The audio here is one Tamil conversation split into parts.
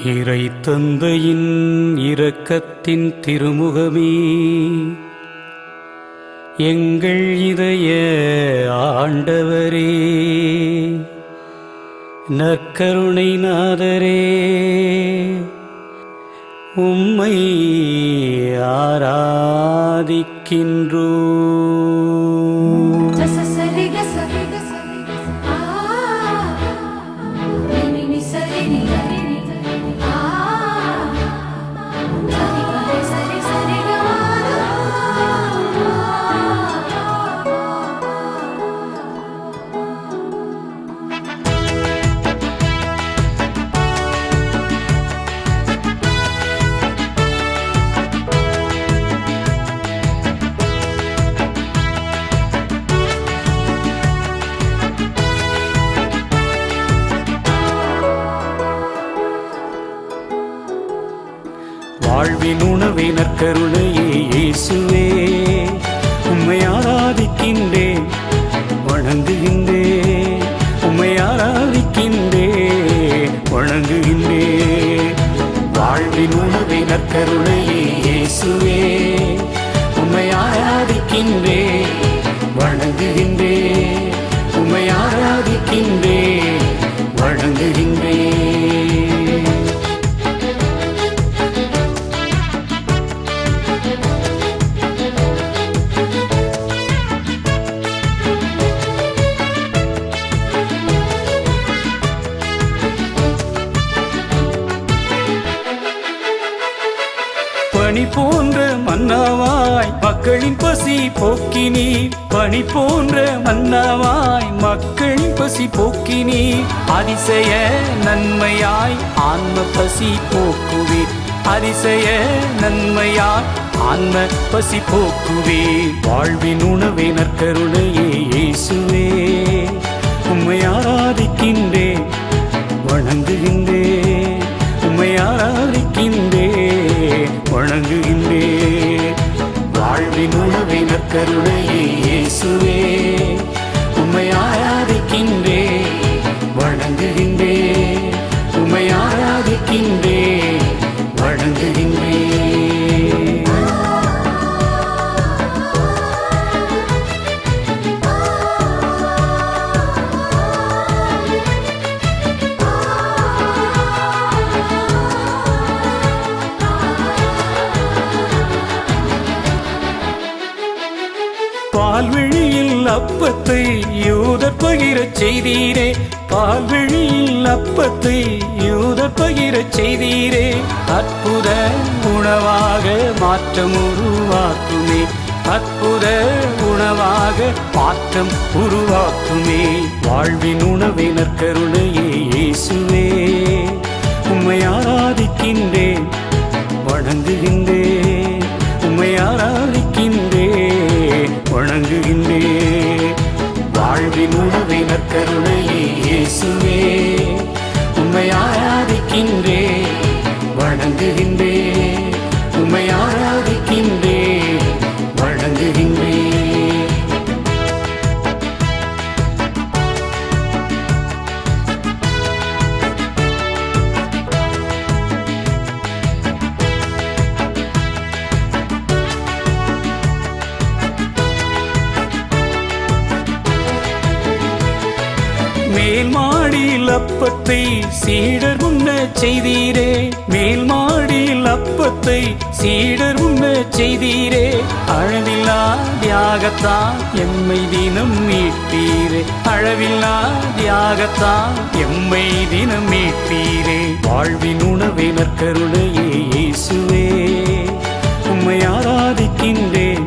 இறை தந்தையின் இரக்கத்தின் திருமுகமே, எங்கள் இதய ஆண்டவரே, நற்கருணை நாதரே, உம்மை ஆராதிக்கின்றோம். வாழ்வின் உணவே நற்கருணையே இயேசுவே, உம்மை ஆராதிக்கின்றேன் வணங்குகின்றேன், உம்மை ஆராதிக்கின்றேன் வணங்குகின்றேன். வாழ்வின் உணவே நற்கருணையே இயேசுவே, உம்மை ஆராதிக்கின்றேன் வணங்குகின்றேன், உம்மை ஆராதிக்கின்றேன் வணங்குகின்றேன். பனி போன்ற மன்னாவாய் மக்களின் பசி போக்கினீர், பனி போன்ற மன்னாவாய் மக்களின் பசி போக்கினீர், அதிசய நன்மையாய் ஆன்ம பசி போக்குவீர், அதிசய நன்மையாய் ஆன்ம பசி போக்குவீர். வாழ்வின் உணவே நற்கருணையே இயேசுவே, உம்மை ஆராதிக்கின்றேன் வணங்குகின்றேன், உம்மை ஆராதிக்கின்றேன் வணங்குகின்றேன். வாழ்வின் உணவே நற்கருணையே இயேசுவே, உம்மை ஆராதிக்கின்றேன் வணங்குகின்றேன், உம்மை ஆராதிக்கின்றேன் வணங்குகின்றேன். பால்வெளியில் அப்பத்தை யூதர் பகிரச் செய்தீரே, பால்வெளியில் அப்பத்தை யூதர் பகிரச் செய்தீரே, அற்புத உணவாக மாற்றம் உருவாக்குமே, அற்புத உணவாக மாற்றம் உருவாக்குமே. வாழ்வின் உணவே நற்கருணையே இயேசுவே, உம்மை ஆராதிக்கின்றேன் வணங்குகின்றேன், உம்மை ஆராதிக்கின்றேன் வணங்குகின்றேன். வாழ்வின் உணவே நற்கருணையே இயேசுவே, உம்மை ஆராதிக்கின்றேன் வணங்குகின்றேன், உம்மை ஆராதிக்கின்றேன் வணங்குகின்றேன். மேல் மாடியில் அப்பத்தை சீடர் உண்ணச் செய்தீரே, மேல் மாடியில் அப்பத்தை சீடர் உண்ணச் செய்தீரே, அளவில்லா தியாகத்தால் எம்மை தினம் மீட்பீரே, அளவில்லா தியாகத்தால் எம்மை தினம் மீட்பீரே. வாழ்வின் உணவே நற்கருணையே இயேசுவே, உம்மை ஆராதிக்கின்றேன்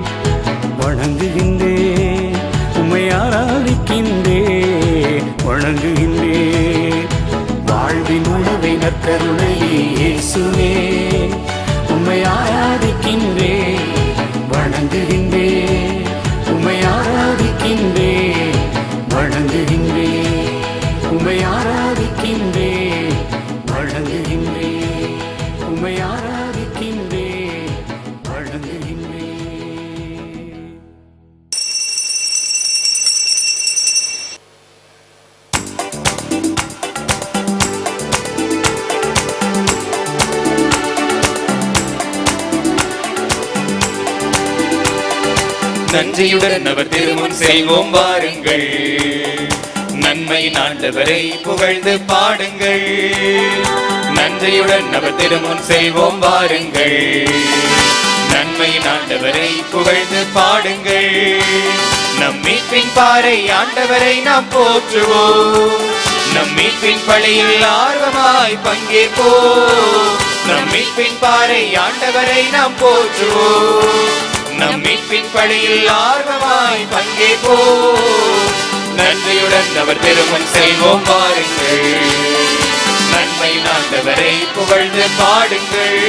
வணங்குகின்றேன், உம்மை ஆராதிக்கின்றேன் வணங்குகின்றேன். வாழ்வின் உணவே நற்கருணையே இயேசுவே, உம்மை ஆராதிக்கின்றேன் வணங்குகின்றேன், உம்மை ஆராதிக்கின்றேன் வணங்குகின்றேன், உம்மை ஆராதிக்கின்றேன் வணங்குகின்றேன், உம்மை ஆராதிக்கின்றேன் வணங்குகின்றேன். நன்றியுடன் அவர் திருமுன் செல்வோம் வாருங்கள். நன்மை ஆண்டவரை புகழ்ந்து பாடுங்கள். நன்றியுடன் அவர் திருமுன் செல்வோம் வாருங்கள். நன்மை ஆண்டவரை புகழ்ந்து பாடுங்கள். நம் மீட்பின் பாறை ஆண்டவரை நாம் போற்றுவோம். நம் மீட்பின் பழியில் ஆர்வமாய் பங்கேற்போம். நம் மீட்பின் பாறை ஆண்டவரை நாம் போற்றுவோம். நம் மீட்பின் பழியில் ஆர்வமாய் பங்கேற்போம். நன்றியுடன் அவர் திருமுன் செல்வோம் வாருங்கள். நன்மை ஆண்டவரை புகழ்ந்து பாடுங்கள்.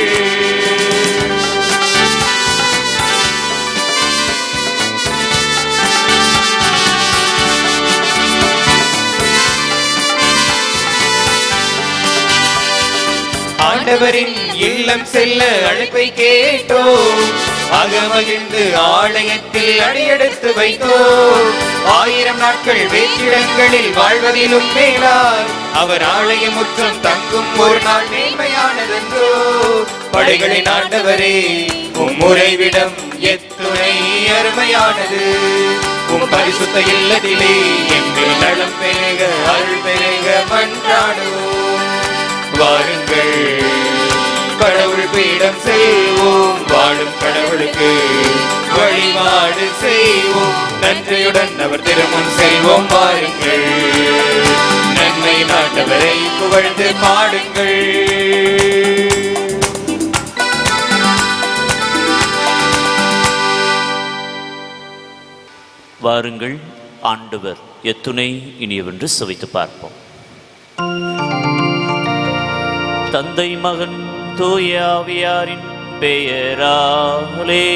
ஆண்டவரின் இல்லம் செல்ல அழைப்பை கேட்டோம். அகமகிழ்ந்து ஆலயத்தில் அடியெடுத்து வைத்தோம். 1000 நாட்கள் வேற்றிடங்களில் வாழ்வதிலும் மேலாய் அவர் ஆலய முற்றம் தங்கும் ஒரு நாள் மேன்மையானதென்றோ. படைகளின் ஆண்டவரே, உம் உறைவிடம் எத்துணை அருமையானது. உம் பரிசுத்த இல்லத்திலே எங்கள் நலம் பெருக அருள் பெருக மன்றாடுவோம். வாருங்கள், கடவுள் பீடம் செய்வோம். வாழும் கடவுளுக்கு வழிபாடு செய்வோம். நன்றியுடன் அவர் திருமுன் செல்வோம் வாருங்கள். நன்மை ஆண்டவரை புகழ்ந்து பாடுங்கள். வாருங்கள், ஆண்டவர் எத்துணை இனியவென்று சுவைத்து பார்ப்போம். தந்தை மகன் தூய ஆவியாரின் பெயராலே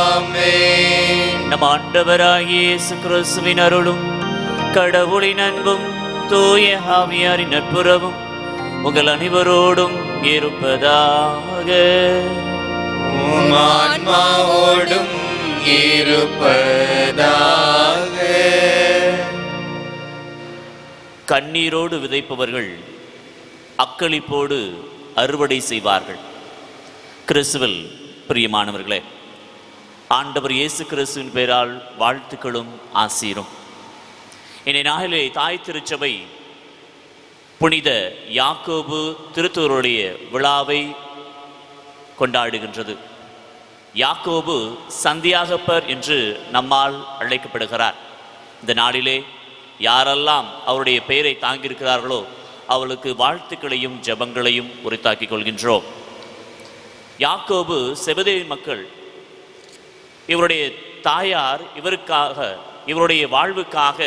ஆமென். நம் ஆண்டவராகிய இயேசு கிறிஸ்துவின் அருளும் கடவுளின் அன்பும் தூய ஆவியாரின் நட்புறவும் உங்கள் அனைவரோடும் இருப்பதாக. உம் ஆன்மாவோடும் இருப்பதாக. கண்ணீரோடு விதைப்பவர்கள் அக்களிப்போடு அறுவடை செய்வார்கள். கிறிஸ்துவில் பிரியமானவர்களே, ஆண்டவர் இயேசு கிறிஸ்துவின் பெயரால் வாழ்த்துக்களும் ஆசீரும். இன்றைய நாளிலே தாய் திருச்சபை புனித யாக்கோபு திருத்தூருடைய விழாவை கொண்டாடுகின்றது. யாக்கோபு சந்தியாகப்பர் என்று நம்மால் அழைக்கப்படுகிறார். இந்த நாளிலே யாரெல்லாம் அவருடைய பெயரை தாங்கியிருக்கிறார்களோ அவளுக்கு வாழ்த்துக்களையும் ஜெபங்களையும் உரித்தாக்கிக் கொள்கின்றோம். யாக்கோபு செபதேவின் மக்கள். இவருடைய தாயார் இவருடைய வாழ்வுக்காக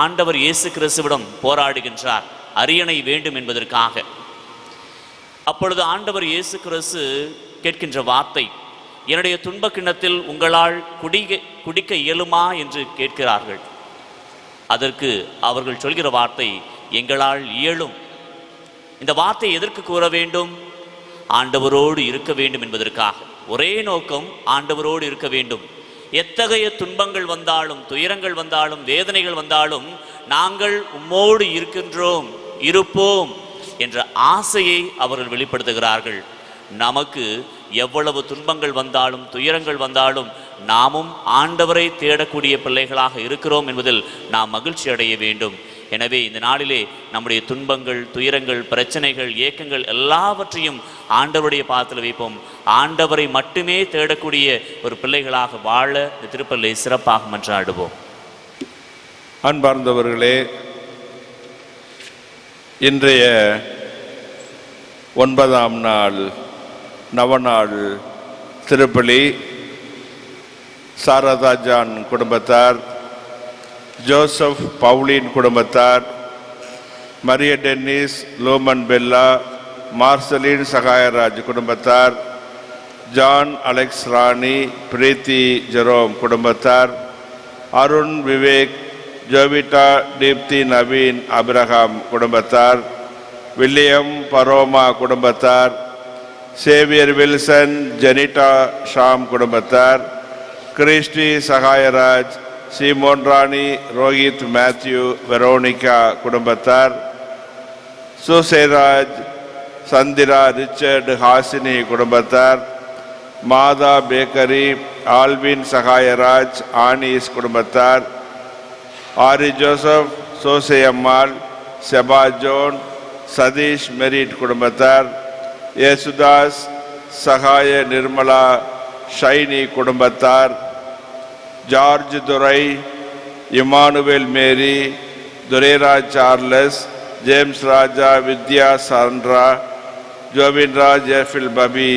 ஆண்டவர் இயேசு கிறிஸ்துவிடம் போராடுகின்றார், அரியணை வேண்டும் என்பதற்காக. அப்பொழுது ஆண்டவர் இயேசு கிறிஸ்து கேட்கின்ற வார்த்தை, என்னுடைய துன்ப கிண்ணத்தில் உங்களால் குடிக்க இயலுமா என்று கேட்கிறார்கள். அதற்கு அவர்கள் சொல்கிற வார்த்தை, எங்களால் இயலும். இந்த வார்த்தை எதற்கு கூற வேண்டும்? ஆண்டவரோடு இருக்க வேண்டும் என்பதற்காக. ஒரே நோக்கம், ஆண்டவரோடு இருக்க வேண்டும். எத்தகைய துன்பங்கள் வந்தாலும், துயரங்கள் வந்தாலும், வேதனைகள் வந்தாலும் நாங்கள் உம்மோடு இருக்கின்றோம், இருப்போம் என்ற ஆசையை அவர்கள் வெளிப்படுத்துகிறார்கள். நமக்கு எவ்வளவு துன்பங்கள் வந்தாலும், துயரங்கள் வந்தாலும் நாமும் ஆண்டவரை தேடக்கூடிய பிள்ளைகளாக இருக்கிறோம் என்பதில் நாம் மகிழ்ச்சி அடைய வேண்டும். எனவே இந்த நாளிலே நம்முடைய துன்பங்கள், துயரங்கள், பிரச்சனைகள், ஏக்கங்கள் எல்லாவற்றையும் ஆண்டவருடைய பாதத்தில் வைப்போம். ஆண்டவரை மட்டுமே தேடக்கூடிய ஒரு பிள்ளைகளாக வாழ இந்த திருப்பலியை சிறப்பாக மன்றாடுவோம். அன்பார்ந்தவர்களே, இன்றைய 9ஆம் நாள் நவநாள் திருப்பலி சாரதா ஜான் குடும்பத்தார், ஜோசப் பவுலின் குடும்பத்தார், Maria Dennis, Loman Bella, Marcelin Sagayaraj குடும்பத்தார், John Alex Rani, Preethi Jerome குடும்பத்தார், அருண் விவேக், ஜோவிட்டா தீப்தி நவீன் அபிரகாம் குடும்பத்தார், வில்லியம் பரோமா குடும்பத்தார், சேவியர் வில்சன் ஜெனிட்டா ஷாம் குடும்பத்தார், கிறிஸ்டி சகாயராஜ், சீமோன் ராணி, ரோஹித் மேத்யூ வெரோனிகா குடும்பத்தார், சுசேராஜ், சந்திரா ரிச்சர்டு ஹாசினி குடும்பத்தார், மாதா பேக்கரி, ஆல்வின் சகாயராஜ், ஆனீஸ் குடும்பத்தார், ஆரி ஜோசப், சோசையம்மாள், செபா ஜோன், சதீஷ் மெரிட் குடும்பத்தார், ஏசுதாஸ், சகாய நிர்மலா, ஷைனி குடும்பத்தார், ஜார்ஜ் துரை, இமானுவேல் மேரி, துரைராஜ் சார்லஸ், ஜேம்ஸ் ராஜா, வித்யா சாண்ட்ரா, ஜோபின் ராஜ், எஃபில் பபி,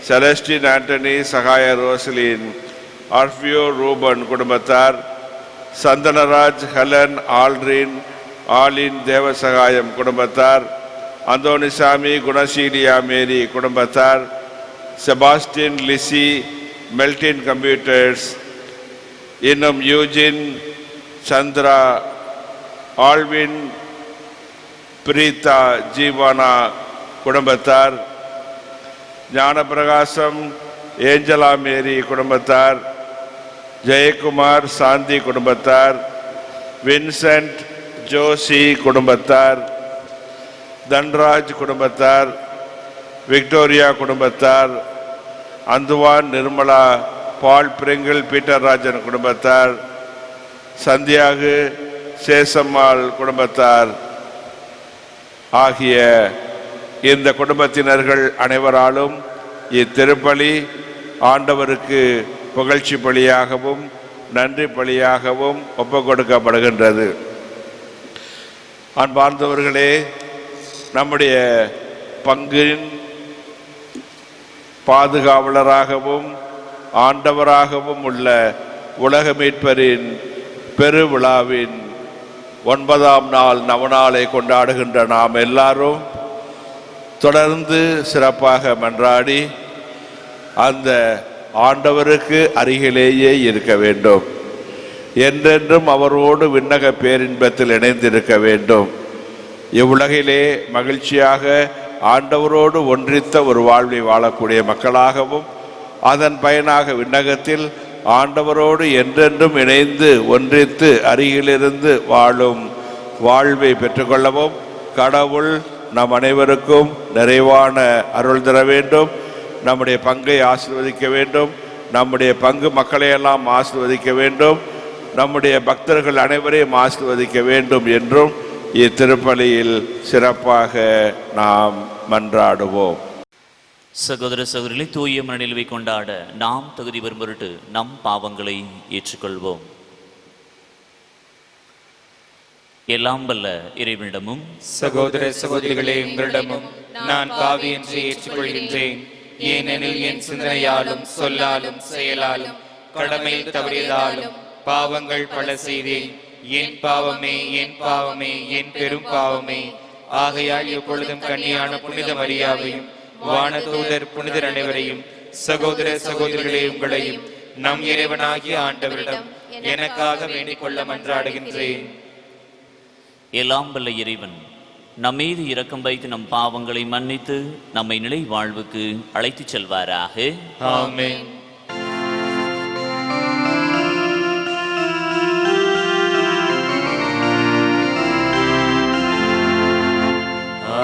செலஸ்டின் ஆண்டனி, சகாய ரோசலின், ஆர்பியோ ரூபன் குடும்பத்தார், சந்தனராஜ், ஹெலன், ஆல்ரின், ஆலின் தேவசகாயம் குடும்பத்தார், அந்தோனிசாமி, குணசீலியா மேரி குடும்பத்தார், செபாஸ்டின், லிசி, மெல்டின் கம்ப்யூட்டர்ஸ், இன்னும் யூஜின், சந்திரா, ஆல்வின், பிரீதா, ஜீவானா குடும்பத்தார், ஞானப்பிரகாசம், ஏஞ்சலா மேரி குடும்பத்தார், ஜெயக்குமார், சாந்தி குடும்பத்தார், வின்சென்ட், ஜோசி குடும்பத்தார், தன்ராஜ் குடும்பத்தார், விக்டோரியா குடும்பத்தார், அந்துவான், நிர்மலா, பால் பிரிங்கிள், பீட்டர் ராஜன் குடும்பத்தார், சந்தியாகு, சேசம்மாள் குடும்பத்தார் ஆகிய இந்த குடும்பத்தினர்கள் அனைவராலும் இத்திருப்பலி ஆண்டவருக்கு புகழ்ச்சி பலியாகவும் நன்றி பலியாகவும் ஒப்புக் கொடுக்கப்படுகின்றது. அன்பார்ந்தவர்களே, நம்முடைய பங்கின் பாதுகாவலராகவும் ஆண்டவராகவும் உள்ள உலக மீட்பரின் பெருவிழாவின் 9ஆம் நாள் நவநாளை கொண்டாடுகின்ற நாம் எல்லாரும் தொடர்ந்து சிறப்பாக மன்றாடி அந்த ஆண்டவருக்கு அருகிலேயே இருக்க வேண்டும். என்றென்றும் அவரோடு விண்ணக பேரின்பத்தில் இணைந்திருக்க வேண்டும். இவ்வுலகிலே மகிழ்ச்சியாக ஆண்டவரோடு ஒன்றித்த ஒரு வாழ்வை வாழக்கூடிய மக்களாகவும் அதன் பயனாக விண்ணகத்தில் ஆண்டவரோடு என்றென்றும் இணைந்து ஒன்றித்து அருகிலிருந்து வாழும் வாழ்வை பெற்றுக்கொள்ளவும் கடவுள் நம் அனைவருக்கும் நிறைவான அருள் தர வேண்டும். நம்முடைய பங்கை ஆசீர்வதிக்க வேண்டும். நம்முடைய பங்கு மக்களையெல்லாம் ஆசீர்வதிக்க வேண்டும். நம்முடைய பக்தர்கள் அனைவரையும் ஆசீர்வதிக்க வேண்டும் என்றும் இத்திருப்பலியில் சிறப்பாக நாம் மன்றாடுவோம். சகோதர சகோதரிகளை தூய மனநிலவை கொண்டாட நாம் தகுதி பெறும் பொருட்டு நம் பாவங்களை ஏற்றுக்கொள்வோம். எல்லாம் வல்ல இறைவனிடமும் சகோதர சகோதரிகளே, உங்களிடமும் நான் பாவி என்று ஏற்றுக்கொள்கின்றேன். ஏனெனில் என் சிந்தனையாலும் சொல்லாலும் செயலாலும் கடமையில் தவறியதாலும் பாவங்கள் பல செய்தேன். என் பாவமே, என் பாவமே, என் பெரும் பாவமே. ஆகையால் எப்பொழுதும் கன்னியான புனித மரியாவையும் வானதூதர் புனிதர் அனைவரையும் சகோதர சகோதரிகளே உங்களையும் நம் இறைவனாகிய ஆண்டவரிடம் எனக்காக வேண்டிக் கொள்ள மன்றாடுகின்றேன். எல்லாம் வல்ல இறைவன் நம் மீது இரக்கம் வைத்து நம் பாவங்களை மன்னித்து நம்மை நிலை வாழ்வுக்கு அழைத்துச் செல்வாராக. ஆமென்.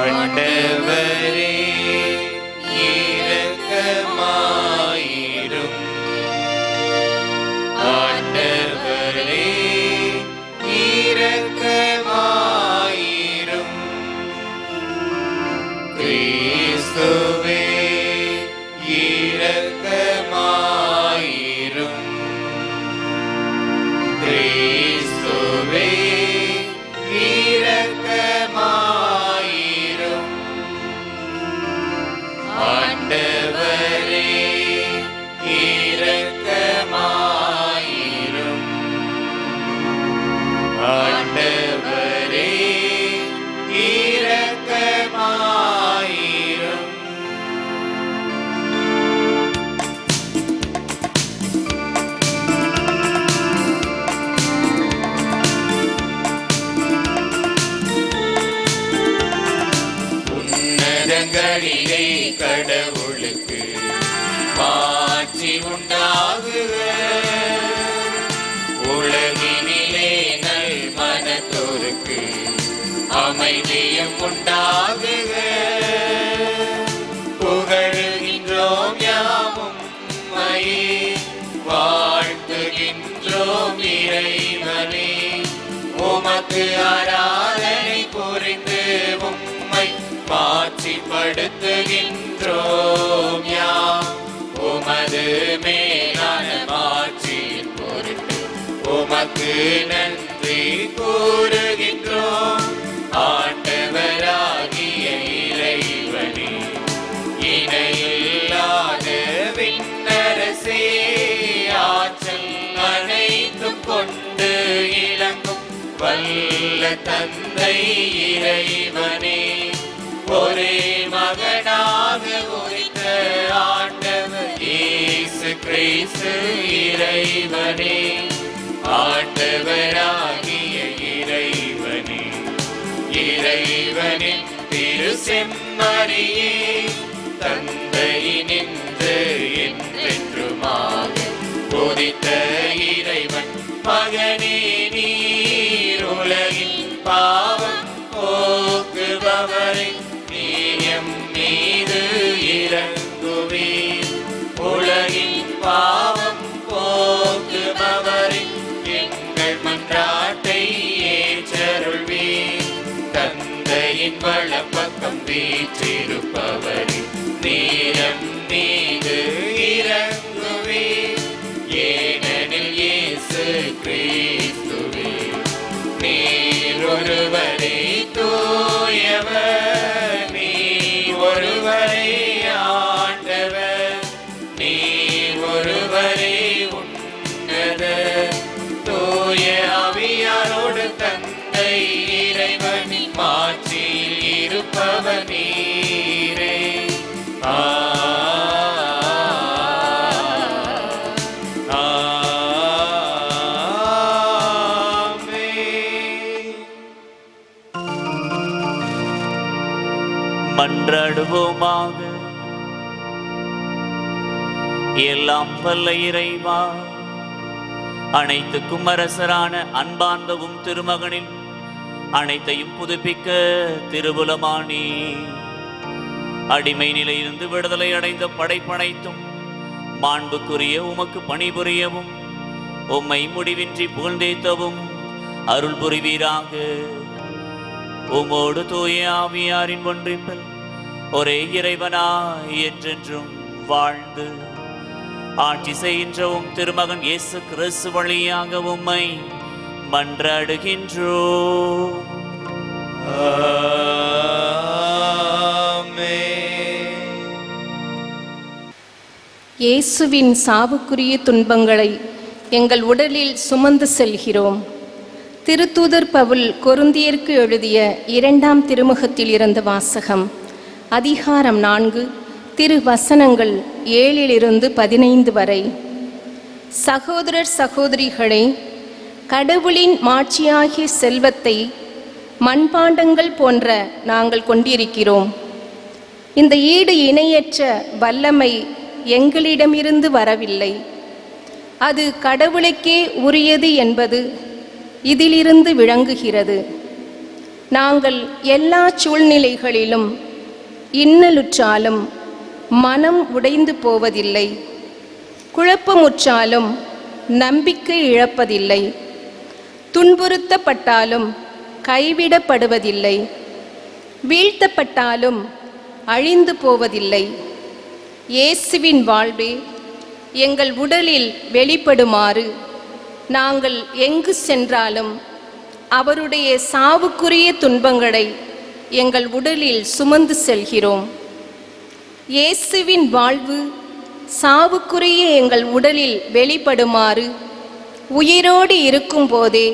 ஆண்டவரே இரக்கமாயிரும். ஆண்டவரே இரக்கமாயிரும். கிறிஸ்துவே இரக்கமாயிரும். உமக்கு ஆராதனை புரிந்து உம்மை மாட்சிப்படுத்துகின்றோம் யாம். உமது மேலான மாட்சியின் பொருட்டு உமக்கு நன்றி கூறுகின்றோம். ஆண்டவராகிய இறைவனே, இணையில்லாத விண்ணரசே, ஆற்றல் அனைத்தும் கொண்டு இலங்கும் வல்ல தந்தை இறைவனே, ஒரே மகனாக உதித்த ஆண்டவர் இயேசு கிறிஸ்து இறைவனே, ஆண்டவராகிய இறைவனே, இறைவனின் திரு செம்மறியே, தந்தையினின்று என்றென்றுமாக உதித்த இறைவன் மகனே, நீர் உலகின் பாவம் போக்குபவரை நீயம் மீது இறங்குவீர். உலகின் பாவம் போக்குபவரை எங்கள் மன்றாட்டை ஏற்றருள்வீர். தந்தையின் வலப்பக்கம் வீற்றிருப்பவரை நீரம் மீது இறங்குவீர். ஏனெனில் இயேசு கிறிஸ்துவே நீர் ஒருவரே தூயவர், நீர் ஒருவரே ஆண்டவர், நீர் ஒருவரே உன்னதர். தூய ஆவியாரோடு தந்தை இறைவனின் மாட்சியில் இருப்பவர் நீரே. மன்றாடுவோமாக. எல்லாம் வல்ல இறைவா, அனைத்துக்கும் அரசரான அன்பார்ந்தவும் திருமகனில் அனைத்தையும் புதுப்பிக்க திருவுலமானி, அடிமை நிலையிலிருந்து விடுதலை அடைந்த படைப்பனைத்தும் மாண்புக்குரிய உமக்கு பணிபுரியவும் உம்மை முடிவின்றி புகழ்ந்தேத்தவும் அருள் புரிவீராக. உமோடு தூய ஆவியாரின் ஒன்றிப்பில் ஒரே இறைவனாய் என்றென்றும் வாழ்ந்து ஆட்சி செய்கின்றவும் திருமகன் இயேசு கிறிஸ்து வழியாக உம்மை மன்றாடுகின்றோம். இயேசுவின் சாவுக்குரிய துன்பங்களை எங்கள் உடலில் சுமந்து செல்கிறோம். திருத்தூதர் பவுல் கொரிந்தியருக்கு எழுதிய 2ஆம் திருமுகத்தில் இருந்த வாசகம். அதிகாரம் 4, திருவசனங்கள் 7-15 வரை. சகோதரர் சகோதரிகளே, கடவுளின் மாட்சியாகிய செல்வத்தை மண்பாண்டங்கள் போன்ற நாங்கள் கொண்டிருக்கிறோம். இந்த ஈடு இணையற்ற வல்லமை எங்களிடமிருந்து வரவில்லை, அது கடவுளுக்கே உரியது என்பது இதிலிருந்து விளங்குகிறது. நாங்கள் எல்லா சூழ்நிலைகளிலும் இன்னலுற்றாலும் மனம் உடைந்து போவதில்லை, குழப்பமுற்றாலும் நம்பிக்கை இழப்பதில்லை, துன்புறுத்தப்பட்டாலும் கைவிடப்படுவதில்லை, வீழ்த்தப்பட்டாலும் அழிந்து போவதில்லை. இயேசுவின் வாழ்வே எங்கள் உடலில் வெளிப்படுமாறு நாங்கள் எங்கு சென்றாலும் அவருடைய சாவுக்குரிய துன்பங்களை எங்கள் உடலில் சுமந்து செல்கிறோம். இயேசுவின் வாழ்வு சாவுக்குரிய எங்கள் உடலில் வெளிப்படுமாறு உயிரோடு இருக்கும்போதே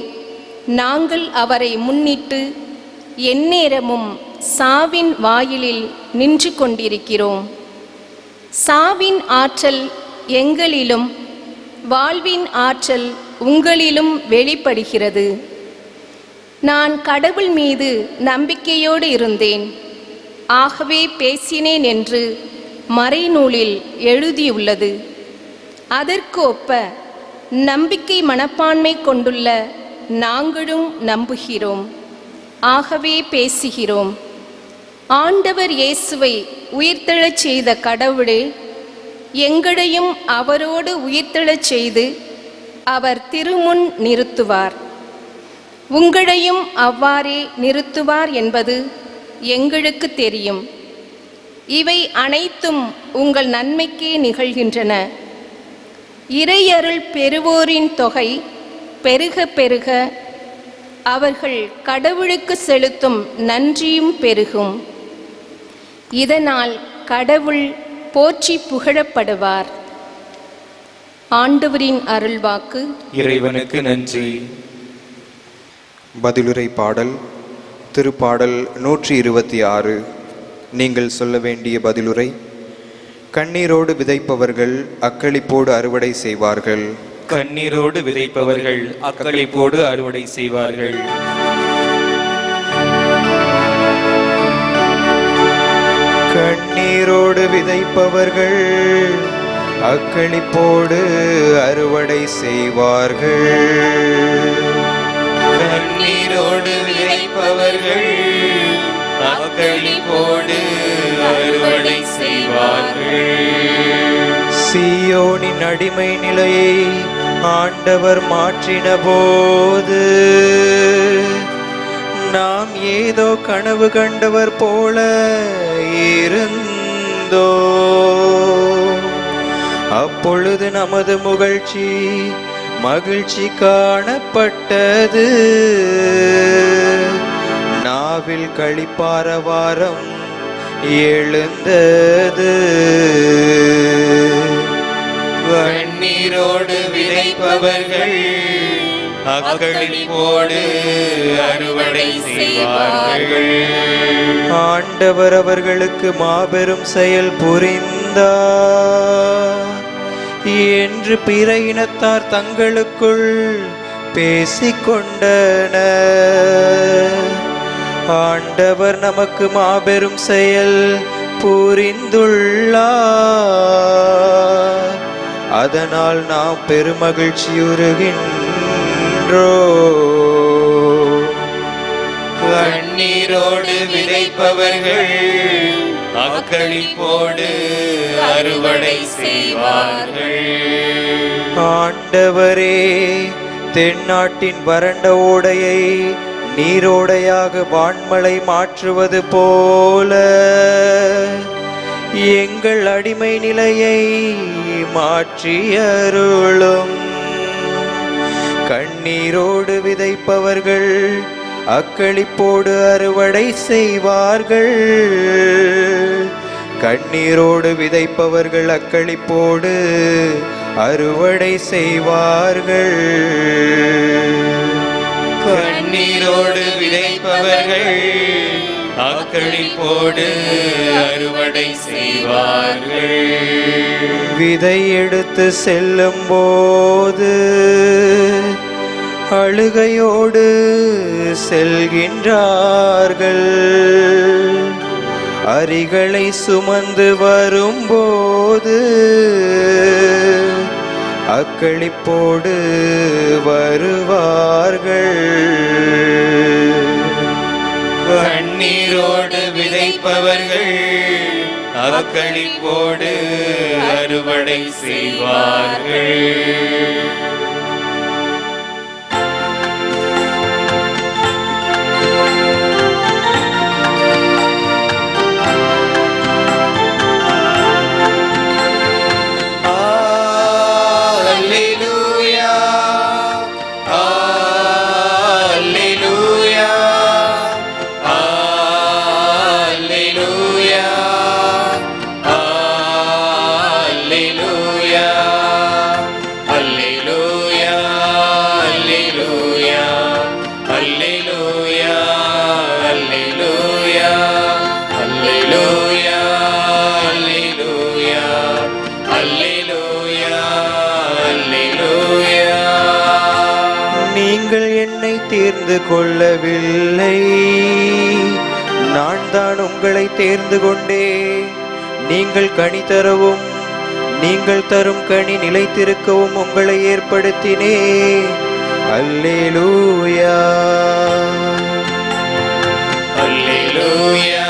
நாங்கள் அவரை முன்னிட்டு எந்நேரமும் சாவின் வாயிலில் நின்று கொண்டிருக்கிறோம். சாவின் ஆற்றல் எங்களிலும் வாழ்வின் ஆற்றல் உங்களிலும் வெளிப்படுகிறது. நான் கடவுள் மீது நம்பிக்கையோடு இருந்தேன், ஆகவே பேசினேன் என்று மறைநூலில் எழுதியுள்ளது. அதற்கு ஒப்ப நம்பிக்கை மனப்பான்மை கொண்டுள்ள நாங்களும் நம்புகிறோம், ஆகவே பேசுகிறோம். ஆண்டவர் இயேசுவை உயிர்த்தெழச் செய்த கடவுளே, எங்களையும் அவரோடு உயிர்த்தெழச் செய்து அவர் திருமுன் நிறுத்துவார். உங்களையும் அவ்வாறே நிறுத்துவார் என்பது எங்களுக்கு தெரியும். இவை அனைத்தும் உங்கள் நன்மைக்கே நிகழ்கின்றன. இறையருள் பெறுவோரின் தொகை பெருக பெருக அவர்கள் கடவுளுக்கு செலுத்தும் நன்றியும் பெருகும். இதனால் கடவுள் போற்றி புகழப்படுவார். ஆண்டவரின் அருள்வாக்கு. இறைவனுக்கு நன்றி. பதிலுரை பாடல். திருப்பாடல் 126. நீங்கள் சொல்ல வேண்டிய பதிலுரை. கண்ணீரோடு விதைப்பவர்கள் அக்களிப்போடு அறுவடை செய்வார்கள். கண்ணீரோடு விதைப்பவர்கள் அக்களிப்போடு அறுவடை செய்வார்கள். கண்ணீரோடு விதைப்பவர்கள் அக்களிப்போடு அறுவடை செய்வார்கள். கண்ணீரோடு விதைப்பவர்கள் அக்களிப்போடு அறுவடை செய்வார்கள். சீயோனின் அடிமை நிலையை ஆண்டவர் மாற்றின போது நாம் ஏதோ கனவு கண்டவர் போல இருந்தோ. அப்பொழுது நமது மகிழ்ச்சி காணப்பட்டது. நாவில் களிப்பாரவாரம் எழுந்தது. கண்ணீரோடு விதைப்பவர்கள் அக்களிப்போடு அறுவடை செய்வார்கள். ஆண்டவர் அவர்களுக்கு மாபெரும் செயல் புரிந்தார் என்று பிற இனத்தார் தங்களுக்குள் பேசிக்கொண்டனர். ஆண்டவர் நமக்கு மாபெரும் செயல் புரிந்துள்ளார். அதனால் நாம் பெருமகிழ்ச்சியுறுகின்றோம். கண்ணீரோடு விதைப்பவர்கள் அக்களிப்போடு அறுவடை செய்வார்கள். ஆண்டவரே, தென்னாட்டின் வறண்ட ஓடையை நீரோடையாக வான்மழை மாற்றுவது போல எங்கள் அடிமை நிலையை மாற்றியருளும். கண்ணீரோடு விதைப்பவர்கள் அக்களிப்போடு அறுவடை செய்வார்கள். கண்ணீரோடு விதைப்பவர்கள் அக்களிப்போடு அறுவடை செய்வார்கள். கண்ணீரோடு விதைப்பவர்கள் அக்களிப்போடு அறுவடை செய்வார்கள். விதை எடுத்து செல்லும் போது அழுகையோடு செல்கின்றார்கள். அரிகளை சுமந்து வரும்போது அக்களிப்போடு வருவார்கள். கண்ணீரோடு விதைப்பவர்கள் அக்களிப்போடு அறுவடை செய்வார்கள். நீங்கள் என்னை தேர்ந்து கொள்ளவில்லை, நான் தான் உங்களை தேர்ந்து கொண்டேன். நீங்கள் கனி தரவும் நீங்கள் தரும் கனி நிலைத்திருக்கவும் உங்களை ஏற்படுத்தினேன். அல்லேலூயா அல்லேலூயா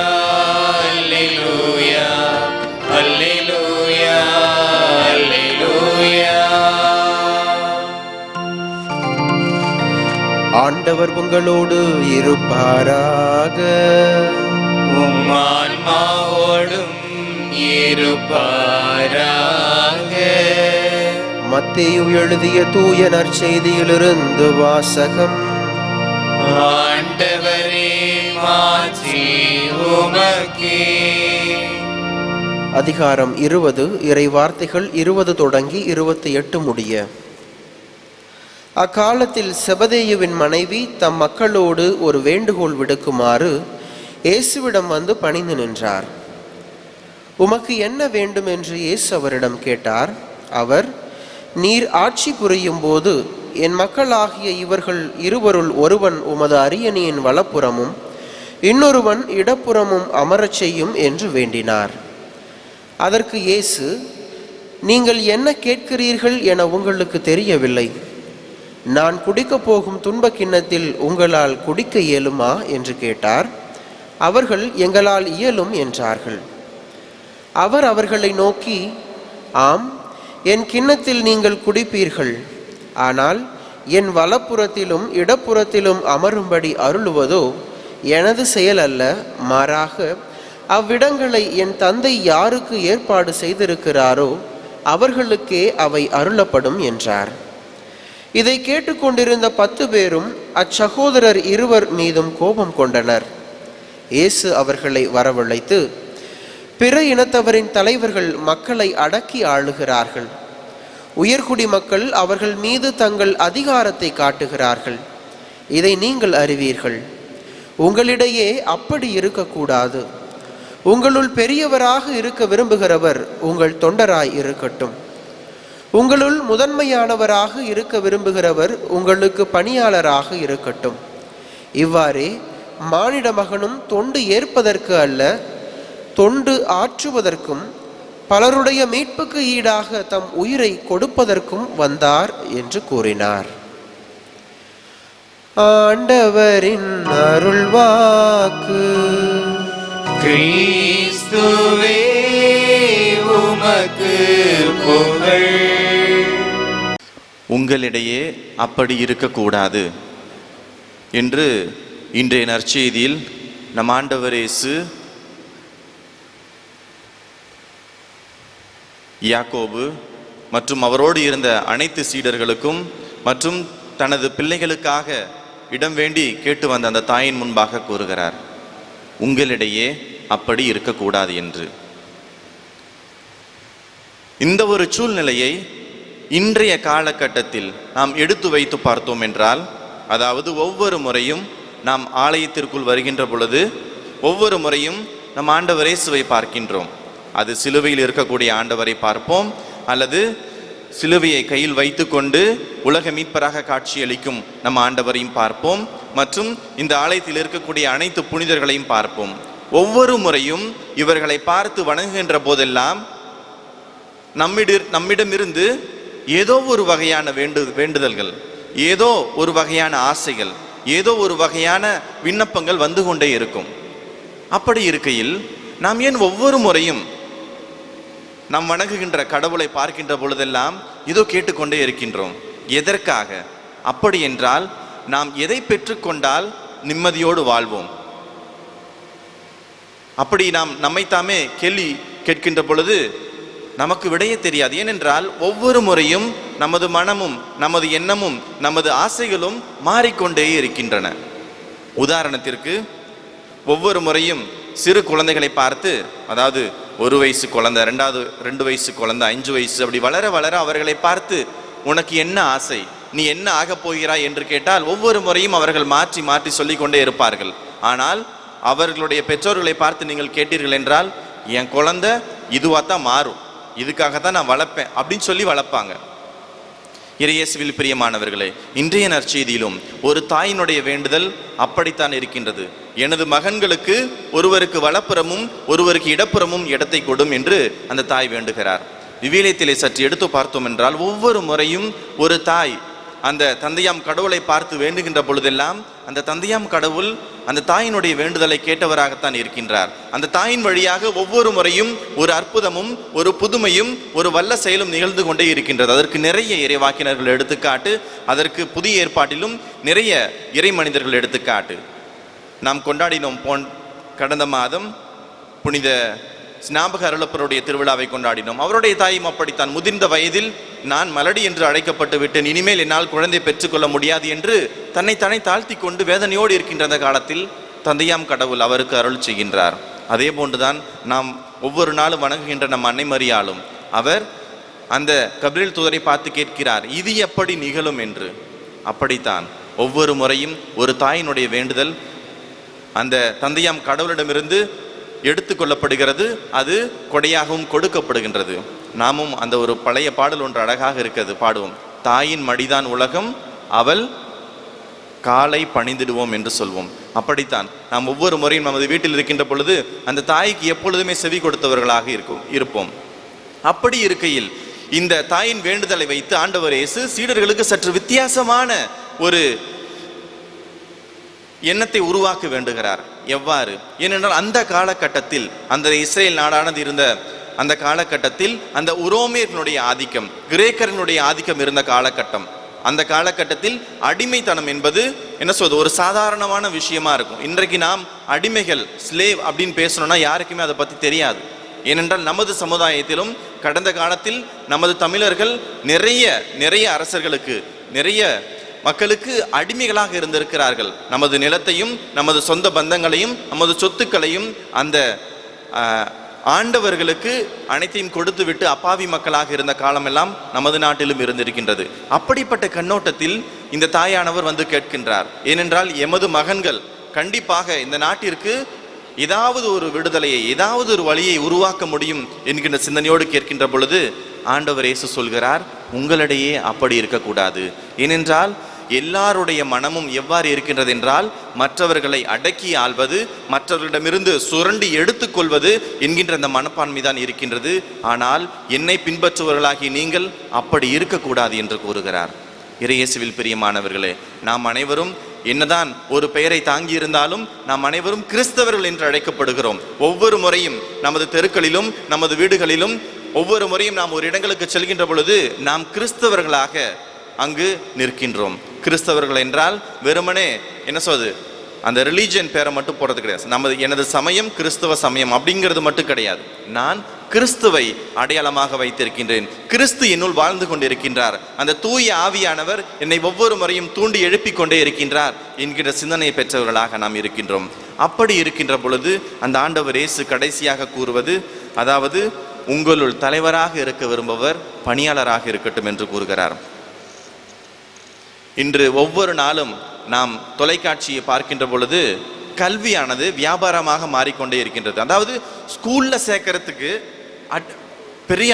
அல்லேலூயா அல்லேலூயா அல்லேலூயா. ஆண்டவர் உங்களோடு இருப்பாராக. உம் ஆன்மாவோடும் இருப்பாராக. மத்தேயு எழுதிய தூய நற்செய்தியிலிருந்து வாசகம். ஆண்டவரே, மாட்சி உமக்கே. அதிகாரம் 20, இறை வார்த்தைகள் 20 தொடங்கி 28 முடிய. அக்காலத்தில் செபதேயுவின் மனைவி தம் மக்களோடு ஒரு வேண்டுகோள் விடுக்குமாறு இயேசுவிடம் வந்து பணிந்து நின்றார். உமக்கு என்ன வேண்டும் என்று இயேசு அவரிடம் கேட்டார். அவர், நீர் ஆட்சி புரியும் போது என் மக்களாகிய இவர்கள் இருவருள் ஒருவன் உமது அரியணையின் வலப்புறமும் இன்னொருவன் இடப்புறமும் அமரச் செய்யும் என்று வேண்டினார். அதற்கு இயேசு, நீங்கள் என்ன கேட்கிறீர்கள் என உங்களுக்கு தெரியவில்லை. நான் குடிக்கப் போகும் துன்பக் கிண்ணத்தில் உங்களால் குடிக்க இயலுமா என்று கேட்டார். அவர்கள், எங்களால் இயலும் என்றார்கள். அவர் அவர்களை நோக்கி, ஆம், என் கிண்ணத்தில் நீங்கள் குடிப்பீர்கள். ஆனால் என் வலப்புறத்திலும் இடப்புறத்திலும் அமரும்படி அருளுவதோ எனது செயல் அல்ல, மாறாக அவ்விடங்களை என் தந்தை யாருக்கு ஏற்பாடு செய்திருக்கிறாரோ அவர்களுக்கே அவை அருளப்படும் என்றார். இதை கேட்டுக்கொண்டிருந்த 10 பேரும் அச்சகோதரர் இருவர் மீதும் கோபம் கொண்டனர். இயேசு அவர்களை வரவழைத்து, பிற இனத்தவரின் தலைவர்கள் மக்களை அடக்கி ஆளுகிறார்கள். உயர்குடி மக்கள் அவர்கள் மீது தங்கள் அதிகாரத்தை காட்டுகிறார்கள். இதை நீங்கள் அறிவீர்கள். உங்களிடையே அப்படி இருக்கக்கூடாது. உங்களுள் பெரியவராக இருக்க விரும்புகிறவர் உங்கள் தொண்டராய் இருக்கட்டும். உங்களுள் முதன்மையானவராக இருக்க விரும்புகிறவர் உங்களுக்கு பணியாளராக இருக்கட்டும். இவ்வாறே மானிட மகனும் தொண்டு ஏற்பதற்கு அல்ல, தொண்டு ஆற்றுவதற்கும் பலருடைய மீட்புக்கு ஈடாக தம் உயிரை கொடுப்பதற்கும் வந்தார் என்று கூறினார். ஆண்டவரின் அருள்வாக்கு. கிறிஸ்துவே, உமக்கு புகழ். உங்களிடையே அப்படி இருக்கக்கூடாது என்று இன்றைய நற்செய்தியில் நம் ஆண்டவர் இயேசு யாக்கோபு மற்றும் அவரோடு இருந்த அனைத்து சீடர்களுக்கும் மற்றும் தனது பிள்ளைகளுக்காக இடம் வேண்டி கேட்டு வந்த அந்த தாயின் முன்பாக கூறுகிறார், உங்களிடையே அப்படி இருக்கக்கூடாது என்று. இந்த ஒரு சூழ்நிலையை இன்றைய காலகட்டத்தில் நாம் எடுத்து வைத்து பார்த்தோம் என்றால், அதாவது ஒவ்வொரு முறையும் நாம் ஆலயத்திற்குள் வருகின்ற பொழுது ஒவ்வொரு முறையும் நம் ஆண்டவர் இயேசுவை பார்க்கின்றோம். அது சிலுவையில் இருக்கக்கூடிய ஆண்டவரை பார்ப்போம், அல்லது சிலுவையை கையில் வைத்துக்கொண்டு உலக மீட்பராக காட்சியளிக்கும் நம் ஆண்டவரையும் பார்ப்போம், மற்றும் இந்த ஆலயத்தில் இருக்கக்கூடிய அனைத்து புனிதர்களையும் பார்ப்போம். ஒவ்வொரு முறையும் இவர்களை பார்த்து வணங்குகின்ற போதெல்லாம் நம்மிடமிருந்து ஏதோ ஒரு வகையான வேண்டுதல்கள், ஏதோ ஒரு வகையான ஆசைகள், ஏதோ ஒரு வகையான விண்ணப்பங்கள் வந்து கொண்டே இருக்கும். அப்படி இருக்கையில் நாம் ஏன் ஒவ்வொரு முறையும் நாம் வணங்குகின்ற கடவுளை பார்க்கின்ற பொழுதெல்லாம் இதோ கேட்டுக்கொண்டே இருக்கின்றோம்? எதற்காக? அப்படி என்றால் நாம் எதை பெற்றுக்கொண்டால் நிம்மதியோடு வாழ்வோம்? அப்படி நாம் நம்மைத்தாமே கேள்வி கேட்கின்ற பொழுது நமக்கு விடையே தெரியாது. ஏனென்றால் ஒவ்வொரு முறையும் நமது மனமும் நமது எண்ணமும் நமது ஆசைகளும் மாறிக்கொண்டே இருக்கின்றன. உதாரணத்திற்கு, ஒவ்வொரு முறையும் சிறு குழந்தைகளை பார்த்து, அதாவது 1 வயசு குழந்தை, 2 வயசு குழந்தை, 5 வயசு, அப்படி வளர வளர அவர்களை பார்த்து உனக்கு என்ன ஆசை, நீ என்ன ஆகப் போகிறாய் என்று கேட்டால் ஒவ்வொரு முறையும் அவர்கள் மாற்றி மாற்றி சொல்லிக்கொண்டே இருப்பார்கள். ஆனால் அவர்களுடைய பெற்றோர்களை பார்த்து நீங்கள் கேட்டீர்கள் என்றால், என் குழந்தை இதுவாகத்தான் மாறும், இதுக்காகத்தான் நான் வளர்ப்பேன் அப்படின்னு சொல்லி வளர்ப்பாங்க. இறையேசுவில் பிரியமானவர்களே, இன்றைய நற்செய்தியிலும் ஒரு தாயினுடைய வேண்டுதல் அப்படித்தான் இருக்கின்றது. எனது மகன்களுக்கு ஒருவருக்கு வலப்புறமும் ஒருவருக்கு இடப்புறமும் இடத்தை கொடும் என்று அந்த தாய் வேண்டுகிறார். விவிலியத்திலே சற்று எடுத்து பார்த்தோம் என்றால், ஒவ்வொரு முறையும் ஒரு தாய் அந்த தந்தையாம் கடவுளை பார்த்து வேண்டுகின்ற பொழுதெல்லாம் அந்த தந்தையாம் கடவுள் அந்த தாயினுடைய வேண்டுதலை கேட்டவராகத்தான் இருக்கின்றார். அந்த தாயின் வழியாக ஒவ்வொரு முறையும் ஒரு அற்புதமும் ஒரு புதுமையும் ஒரு வல்ல செயலும் நிகழ்ந்து கொண்டே இருக்கின்றது. அதற்கு நிறைய இறைவாக்கினர்கள் எடுத்துக்காட்டு, அதற்கு புதிய ஏற்பாட்டிலும் நிறைய இறை மனிதர்கள் எடுத்துக்காட்டு. நாம் கொண்டாடினோம் கடந்த மாதம் புனித ஸ்நாபக அருளப்பருடைய திருவிழாவை கொண்டாடினோம். அவருடைய தாயும் அப்படித்தான். முதிர்ந்த வயதில் நான் மலடி என்று அழைக்கப்பட்டு விட்டேன், இனிமேல் என்னால் குழந்தை பெற்றுக்கொள்ள முடியாது என்று தன்னைத்தானே தாழ்த்தி கொண்டு வேதனையோடு இருக்கின்ற அந்த காலத்தில் தந்தையாம் கடவுள் அவருக்கு அருள் செய்கின்றார். அதே போன்றுதான் நாம் ஒவ்வொரு நாளும் வணங்குகின்ற நம் அன்னை மரியாளும் அவர் அந்த கபிரியேல் தூதரை பார்த்து கேட்கிறார், இது எப்படி நிகழும் என்று. அப்படித்தான் ஒவ்வொரு முறையும் ஒரு தாயினுடைய வேண்டுதல் அந்த தந்தையாம் கடவுளிடமிருந்து எடுத்துக்கொள்ளப்படுகிறது, அது கொடையாகவும் கொடுக்கப்படுகின்றது. நாமும் அந்த ஒரு பழைய பாடல் ஒன்று அழகாக இருக்கிறது, பாடுவோம். தாயின் மடிதான் உலகம், அவள் காலை பணிந்திடுவோம் என்று சொல்வோம். அப்படித்தான் நாம் ஒவ்வொரு முறையும் நமது வீட்டில் இருக்கின்ற பொழுது அந்த தாய்க்கு எப்பொழுதுமே செவி கொடுத்தவர்களாக இருப்போம். அப்படி இருக்கையில் இந்த தாயின் வேண்டுதலை வைத்து ஆண்டவர் இயேசு சீடர்களுக்கு சற்று வித்தியாசமான ஒரு எண்ணத்தை உருவாக்க வேண்டுகிறார். எவ்வாறு? ஏனென்றால் அந்த காலகட்டத்தில், அந்த இஸ்ரேல் நாடானது இருந்த அந்த காலகட்டத்தில் அந்த உரோமியர்களுடைய ஆதிக்கம், கிரேக்கர்களுடைய ஆதிக்கம் இருந்த காலகட்டம். அந்த காலகட்டத்தில் அடிமைத்தனம் என்பது என்ன சொல்வது, ஒரு சாதாரணமான விஷயமா இருக்கும். இன்றைக்கு நாம் அடிமைகள், ஸ்லேவ் அப்படின்னு பேசணும்னா யாருக்குமே அதை பற்றி தெரியாது. ஏனென்றால் நமது சமுதாயத்திலும் கடந்த காலத்தில் நமது தமிழர்கள் நிறைய அரசர்களுக்கு, நிறைய மக்களுக்கு அடிமைகளாக இருந்திருக்கிறார்கள். நமது நிலத்தையும் நமது சொந்த பந்தங்களையும் நமது சொத்துக்களையும் அந்த ஆண்டவர்களுக்கு அனைத்தையும் கொடுத்து விட்டு அப்பாவி மக்களாக இருந்த காலமெல்லாம் நமது நாட்டிலும் இருந்திருக்கின்றது. அப்படிப்பட்ட கண்ணோட்டத்தில் இந்த தாயானவர் வந்து கேட்கின்றார். ஏனென்றால் எமது மகன்கள் கண்டிப்பாக இந்த நாட்டிற்கு ஏதாவது ஒரு விடுதலையை, ஏதாவது ஒரு வழியை உருவாக்க முடியும் என்கின்ற சிந்தனையோடு கேட்கின்ற பொழுது ஆண்டவர் இயேசு சொல்கிறார், உங்களிடையே அப்படி இருக்கக்கூடாது. ஏனென்றால் எல்லாருடைய மனமும் எவ்வாறு இருக்கின்றது என்றால் மற்றவர்களை அடக்கி ஆள்வது, மற்றவர்களிடமிருந்து சுரண்டி எடுத்துக்கொள்வது என்கின்ற அந்த மனப்பான்மை தான் இருக்கின்றது. ஆனால் என்னை பின்பற்றுபவர்களாகி நீங்கள் அப்படி இருக்கக்கூடாது என்று கூறுகிறார். இறையேசுவில் பிரியமானவர்களே, நாம் அனைவரும் என்னதான் ஒரு பெயரை தாங்கி இருந்தாலும் நாம் அனைவரும் கிறிஸ்தவர்கள் என்று அழைக்கப்படுகிறோம். ஒவ்வொரு முறையும் நமது தெருக்களிலும் நமது வீடுகளிலும் ஒவ்வொரு முறையும் நாம் ஒரு இடங்களுக்கு செல்கின்ற பொழுது நாம் கிறிஸ்தவர்களாக அங்கு நிற்கின்றோம். கிறிஸ்தவர்கள் என்றால் வெறுமனே என்ன சொல்வது, அந்த ரிலீஜியன் பேரை மட்டும் போடுறது கிடையாது. எனது சமயம் கிறிஸ்தவ சமயம் அப்படிங்கிறது மட்டும் கிடையாது. நான் கிறிஸ்துவை அடையாளமாக வைத்திருக்கின்றேன், கிறிஸ்து என்னுள் வாழ்ந்து கொண்டிருக்கின்றார், அந்த தூய ஆவியானவர் என்னை ஒவ்வொரு முறையும் தூண்டி எழுப்பிக் கொண்டே இருக்கின்றார் என்கிற சிந்தனை பெற்றவர்களாக நாம் இருக்கின்றோம். அப்படி இருக்கின்ற பொழுது அந்த ஆண்டவர் இயேசு கடைசியாக கூறுவது, அதாவது உங்களுள் தலைவராக இருக்க விரும்புவர் பணியாளராக இருக்கட்டும் என்று கூறுகிறார். இன்று ஒவ்வொரு நாளும் நாம் தொலைக்காட்சியை பார்க்கின்ற பொழுது கல்வியானது வியாபாரமாக மாறிக்கொண்டே இருக்கின்றது. அதாவது ஸ்கூலில் சேர்க்கறதுக்கு பெரிய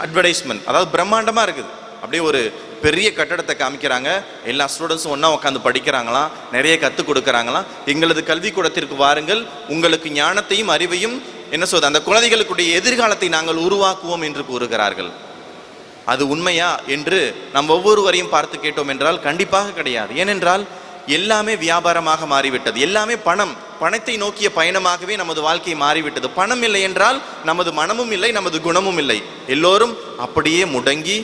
அட்வர்டைஸ்மெண்ட், அதாவது பிரம்மாண்டமாக இருக்குது. அப்படியே ஒரு பெரிய கட்டடத்தை காமிக்கிறாங்க, எல்லா ஸ்டூடெண்ட்ஸும் ஒன்றா உட்காந்து படிக்கிறாங்களாம், நிறைய கற்றுக் கொடுக்குறாங்களாம். எங்களது கல்விக்கூடத்திற்கு வாருங்கள், உங்களுக்கு ஞானத்தையும் அறிவையும் என்ன சொல்வது, அந்த குழந்தைகளுக்குடைய எதிர்காலத்தை நாங்கள் உருவாக்குவோம் என்று கூறுகிறார்கள். அது உண்மையா என்று நாம் ஒவ்வொருவரையும் பார்த்து கேட்டோம் என்றால் கண்டிப்பாக கிடையாது. ஏனென்றால் எல்லாமே வியாபாரமாக மாறிவிட்டது. எல்லாமே பணத்தை நோக்கிய பயணமாகவே நமது வாழ்க்கை மாறிவிட்டது. பணம் இல்லை என்றால் நமது மனமும் இல்லை, நமது குணமும் இல்லை. எல்லோரும் அப்படியே முடங்கி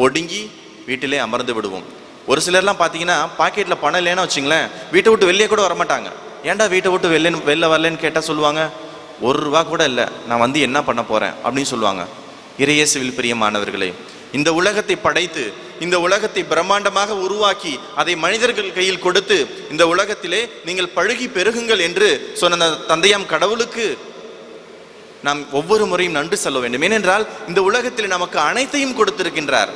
ஒடுங்கி வீட்டிலே அமர்ந்து விடுவோம். ஒரு சிலர்லாம் பார்த்தீங்கன்னா பாக்கெட்டில் பணம் இல்லைன்னா வச்சுங்களேன், வீட்டை விட்டு வெளியே கூட வரமாட்டாங்க. ஏன்டா வீட்டை விட்டு வெளில வரலன்னு கேட்டால் சொல்லுவாங்க, ₹1 கூட இல்லை, நான் வந்து என்ன பண்ண போகிறேன் அப்படின்னு சொல்லுவாங்க. இறையேசுவில் பிரியமானவர்களே, இந்த உலகத்தை படைத்து இந்த உலகத்தை பிரம்மாண்டமாக உருவாக்கி அதை மனிதர்கள் கையில் கொடுத்து இந்த உலகத்திலே நீங்கள் பழுகி பெருகுங்கள் என்று சொன்ன தந்தையாம் கடவுளுக்கு நாம் ஒவ்வொரு முறையும் நன்றி சொல்ல வேண்டும். ஏனென்றால் இந்த உலகத்தில் நமக்கு அனைத்தையும் கொடுத்திருக்கின்றார்.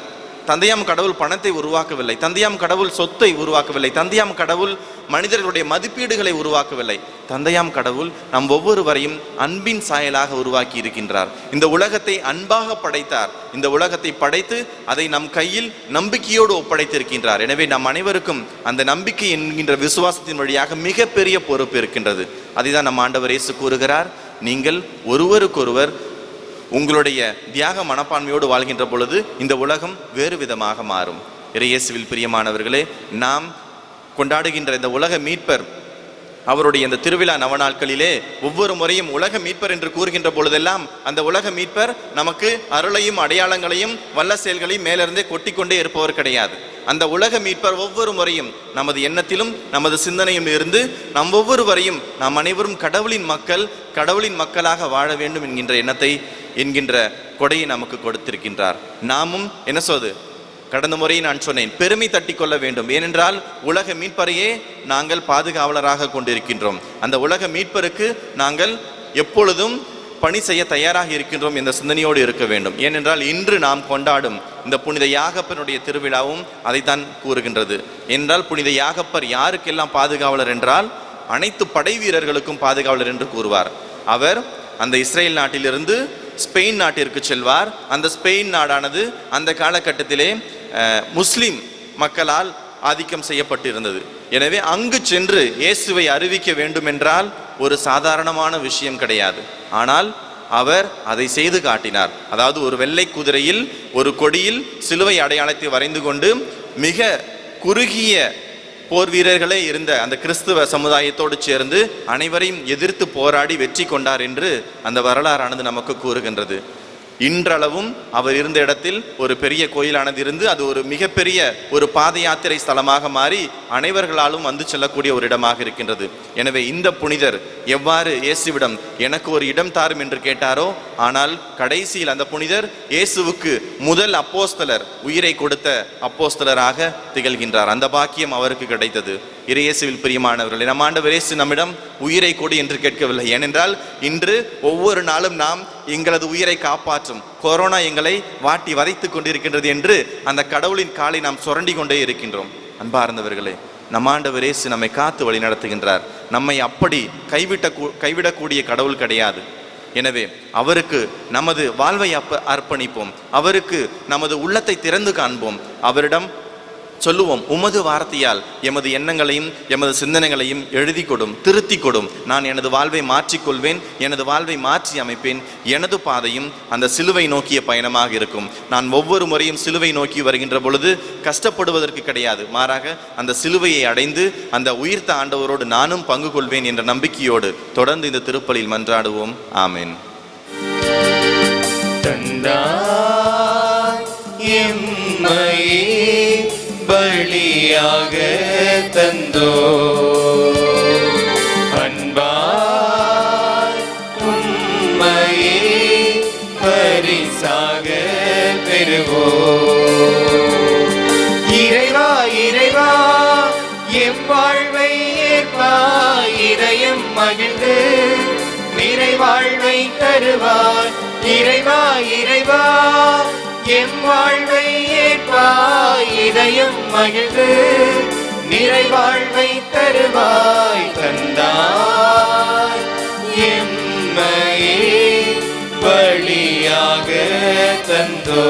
தந்தையாம் கடவுள் பணத்தை உருவாக்கவில்லை, தந்தையாம் கடவுள் சொத்தை உருவாக்கவில்லை, தந்தையாம் கடவுள் மனிதர்களுடைய மதிப்பீடுகளை உருவாக்கவில்லை. தந்தையாம் கடவுள் நம் ஒவ்வொருவரையும் அன்பின் சாயலாக உருவாக்கி இருக்கின்றார். இந்த உலகத்தை அன்பாக படைத்தார். இந்த உலகத்தை படைத்து அதை நம் கையில் நம்பிக்கையோடு ஒப்படைத்திருக்கின்றார். எனவே நம் அனைவருக்கும் அந்த நம்பிக்கை என்கின்ற விசுவாசத்தின் வழியாக மிகப்பெரிய பொறுப்பு இருக்கின்றது. அதைதான் நம் ஆண்டவர் இயேசு கூறுகிறார், நீங்கள் ஒருவருக்கொருவர் உங்களுடைய தியாக மனப்பான்மையோடு வாழ்கின்ற பொழுது இந்த உலகம் வேறு விதமாக மாறும். இறையேசுவில் பிரியமானவர்களே, நாம் கொண்டாடுகின்ற இந்த உலக மீட்பர் அவருடைய இந்த திருவிழா நவநாட்களிலே ஒவ்வொரு முறையும் உலக மீட்பர் என்று கூறுகின்ற பொழுதெல்லாம் அந்த உலக மீட்பர் நமக்கு அருளையும் அடையாளங்களையும் வல்ல செயல்களையும் மேலிருந்தே கொட்டிக்கொண்டே இருப்பவர் கிடையாது. அந்த உலக மீட்பர் ஒவ்வொரு முறையும் நமது எண்ணத்திலும் நமது சிந்தனையும் இருந்து நம் ஒவ்வொருவரையும் நாம் அனைவரும் கடவுளின் மக்களாக வாழ வேண்டும் என்கின்ற கொடையை நமக்கு கொடுத்திருக்கின்றார். நாமும் என்ன சொல்வது, கடந்த முறை நான் சொன்னேன், பெருமை தட்டி கொள்ள வேண்டும். ஏனென்றால் உலக மீட்பரையே நாங்கள் பாதுகாவலராக கொண்டிருக்கின்றோம். அந்த உலக மீட்பருக்கு நாங்கள் எப்பொழுதும் பணி செய்ய தயாராக இருக்கின்றோம் என்ற சிந்தனையோடு இருக்க வேண்டும். ஏனென்றால் இன்று நாம் கொண்டாடும் இந்த புனித யாகப்பனுடைய திருவிழாவும் அதைத்தான் கூறுகின்றது. என்றால் புனித யாகப்பர் யாருக்கெல்லாம் பாதுகாவலர் என்றால் அனைத்து படை வீரர்களுக்கும் பாதுகாவலர் என்று கூறுவார். அவர் அந்த இஸ்ரேல் நாட்டிலிருந்து ஸ்பெயின் நாட்டிற்கு செல்வார். அந்த ஸ்பெயின் நாடானது அந்த காலகட்டத்திலே முஸ்லிம் மக்களால் ஆதிக்கம் செய்யப்பட்டிருந்தது. எனவே அங்கு சென்று இயேசுவை அறிவிக்க வேண்டும் என்றால் ஒரு சாதாரணமான விஷயம் கிடையாது. ஆனால் அவர் அதை செய்து காட்டினார். அதாவது ஒரு வெள்ளை குதிரையில் ஒரு கொடியில் சிலுவை அடையாளத்தை வரைந்து கொண்டு மிக குறுகிய போர் வீரர்களே இருந்த அந்த கிறிஸ்துவ சமுதாயத்தோடு சேர்ந்து அனைவரையும் எதிர்த்து போராடி வெற்றி கொண்டார் என்று அந்த வரலாறானது நமக்கு கூறுகின்றது. இன்றளவும் அவர் இருந்த இடத்தில் ஒரு பெரிய கோயிலானது இருந்து அது ஒரு மிகப்பெரிய ஒரு பாத யாத்திரை ஸ்தலமாக மாறி அனைவர்களாலும் வந்து செல்லக்கூடிய ஒரு இடமாக இருக்கின்றது. எனவே இந்த புனிதர் எவ்வாறு இயேசுவிடம் எனக்கு ஒரு இடம் தாரும் என்று கேட்டாரோ, ஆனால் கடைசியில் அந்த புனிதர் இயேசுவுக்கு முதல் அப்போஸ்தலர், உயிரை கொடுத்த அப்போஸ்தலராக திகழ்கின்றார். அந்த பாக்கியம் அவருக்கு கிடைத்தது. இயேசுவில் பிரியமானவர்களே, நம் ஆண்டவர் இயேசு நம்மிடம் உயிரை கொடு என்று கேட்கவில்லை. ஏனென்றால் இன்று ஒவ்வொரு நாளும் நாம் எங்களது உயிரை காப்பாற்றும் கொரோனா எங்களை வாட்டி வதைத்துக் கொண்டிருக்கின்றது என்று அந்த கடவுளின் காலை நாம் சுரண்டி கொண்டே இருக்கின்றோம். அன்பார்ந்தவர்களே, நம் ஆண்டவர் இயேசு நம்மை காத்து வழி நடத்துகின்றார். நம்மை அப்படி கைவிடக்கூடிய கடவுள் கிடையாது. எனவே அவருக்கு நமது வாழ்வை அர்ப்பணிப்போம். அவருக்கு நமது உள்ளத்தை திறந்து காண்போம். அவரிடம் சொல்லுவோம், உமது வார்த்தையால் எமது எண்ணங்களையும் எமது சிந்தனைகளையும் எழுதி கொடும், திருத்தி கொடும். நான் எனது வாழ்வை மாற்றிக்கொள்வேன், எனது வாழ்வை மாற்றி அமைப்பேன். எனது பாதையும் அந்த சிலுவை நோக்கிய பயணமாக இருக்கும். நான் ஒவ்வொரு முறையும் சிலுவை நோக்கி வருகின்ற பொழுது கஷ்டப்படுவதற்கு கிடையாது, மாறாக அந்த சிலுவையை அடைந்து அந்த உயிர்த்த ஆண்டவரோடு நானும் பங்கு கொள்வேன் என்ற நம்பிக்கையோடு தொடர்ந்து இந்த திருப்பலியில் மன்றாடுவோம். ஆமென். பலியாக தந்தோ அன்பாய் உம்மையே பரிசாக பெறுவோ. இறைவா இறைவா எம் வாழ்வை ஏற்பாய், இதயம் மகிழ்ந்து நிறைவாழ்வை தருவாய். இறைவா இறைவா எம் வாழ்வை ஏற்பாய், இதயம் மகிழ்ந்து நிறைவாழ்வை தருவாய். தந்தாய் எம்மையே பலியாக தந்தோ.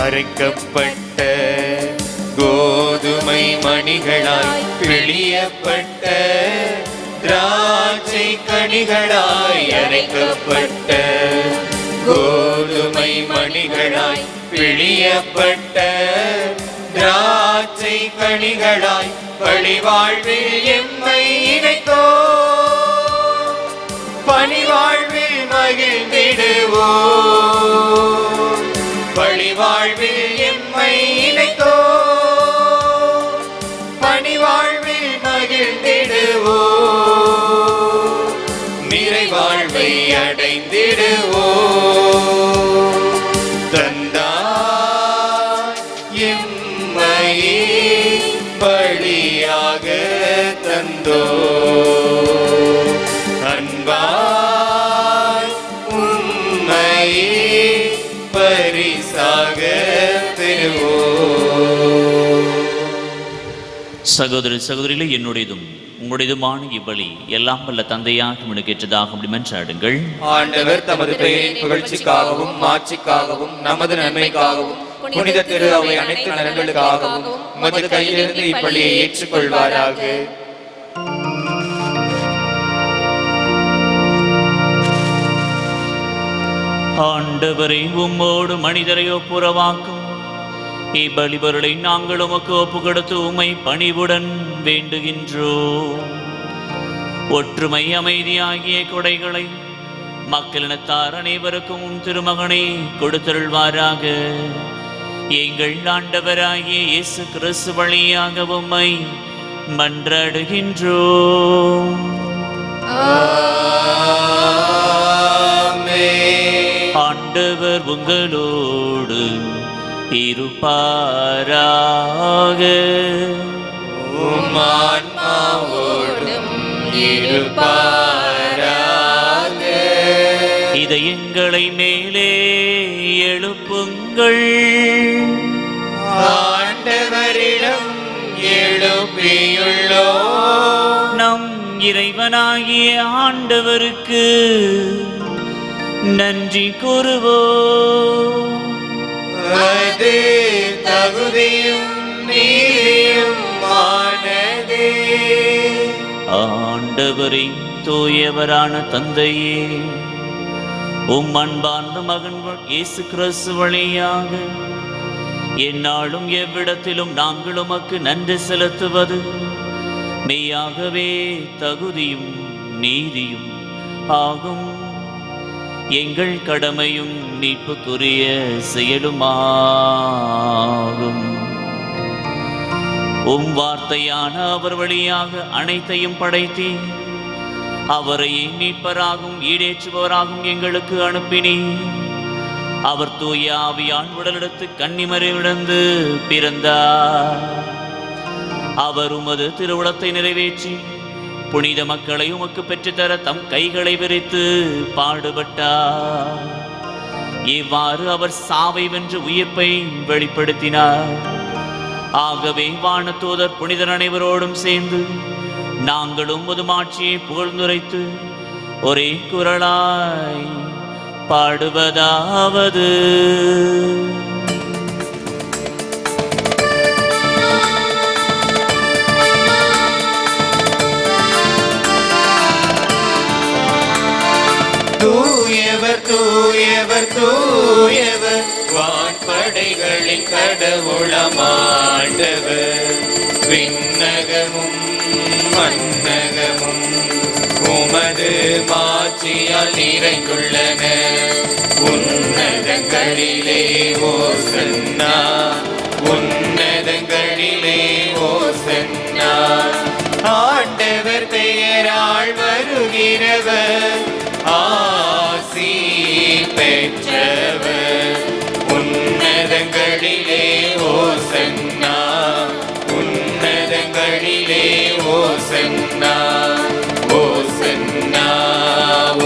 அரைக்கப்பட்ட கோதுமை மணிகளாய் பிழியப்பட்ட திராட்சை கனிகளாய் அரைக்கப்பட்ட கோதுமை மணிகளாய் பிழியப்பட்ட திராட்சை கனிகளாய் பழிவாழ்வில் எம்மை இணைத்தோ. பணிவாழ்வில் மகிழ்ந்திடுவோ, பழிவாழ்வில் எம்மை இணைத்தோ. பணிவாழ்வில் மகிழ்ந்திடுவோ, நிறைவாழ்வை அடைந்திடுவோ. தந்தாய் எம்மையே பலியாக தந்தோ. அன்பாய் உம்மையே பரிசாக பெறுவோ. சகோதர சகோதரிகளே, என்னுடையதும் உங்களுடையதுமான இவ்வழி எல்லாம் வல்ல தந்தையாக முன்னுக்கேற்றதாக மன்றாடுங்கள். ஆண்டவர் தமது பெயரின் புகழ்ச்சிக்காகவும் மாட்சிக்காகவும் நமது நன்மைக்காகவும் புனித திரு அவை அனைத்து நலன்களுக்காகவும் உமது கையிலிருந்து இப்பள்ளியை ஏற்றுக்கொள்வாராக. ஆண்டவரை உம்மோடு மனிதரை ஒப்புரவாக்கும் இப்பலிபொருளை நாங்கள் உமக்கு ஒப்பு கொடுத்து உம்மை பணிவுடன் வேண்டுகின்றோம். ஒற்றுமை அமைதி ஆகிய கொடைகளை மக்களினத்தார் அனைவருக்கும் உம் திருமகனை கொடுத்தருள்வாராக. எங்கள் ஆண்டவராகிய இயேசு கிறிஸ்து வழியாக உம்மை மன்றாடுகின்றோம். ஆண்டவர் உங்களோடு இருப்பாராக. இதயங்களை மேலே எழுப்புங்கள். ஆண்டவரிடம் எழுப்பியுள்ளோம். நம் இறைவனாகிய ஆண்டவருக்கு நன்றி கூறுவோம். அது தகுதியும் நீதியும் ஆனதே. ஆண்டவரை தூயவரான தந்தையே, உம் அன்பார்ந்த மகன் இயேசு கிறிஸ்து வழியாக எந்நாளும் எவ்விடத்திலும் நாங்கள் உமக்கு நன்றி செலுத்துவது மெய்யாகவே தகுதியும் நீதியும் ஆகும். எங்கள் கடமையும் மீட்புக்குரிய செயலுமாகும். உம் வார்த்தையான அவர் வழியாக அனைத்தையும் படைத்தே அவரையே மீட்பராகும் ஈடேற்றுபவராகும் எங்களுக்கு அனுப்பினி. அவர் தூய ஆவியான் உடலெடுத்து கன்னிமறைவிடந்து பிறந்தார். அவர் உமது திருவுளத்தை நிறைவேற்றி புனித மக்களை உமக்கு பெற்றுத்தர தம் கைகளை விரித்து பாடுபட்டார். இவ்வாறு அவர் சாவை வென்று உயிர்ப்பை வெளிப்படுத்தினார். ஆகவே வானதூதர் புனிதர் அனைவரோடும் சேர்ந்து நாங்களும் முதுமாட்சியை புகழ்ந்துரைத்து ஒரே குரலாய் பாடுவதாவது: தூயவர் தூயவர் தூயவர் வான்படைகளின் கடவுளமாண்டவர். விண்ணகமும் மன்னகமும் உமது மாட்சியால் நிறைந்துள்ளன. உன்னதங்களிலே ஓசன்னா, உன்னதங்களிலே ஓசன்னா. ஆண்டவர் பெயரால் வருகிறவர் ஆசி பெற்றவர். உன்னதங்களிலே ஓசன்னா, உன்னதங்களிலே ஓசன்னா. ஓசன்னா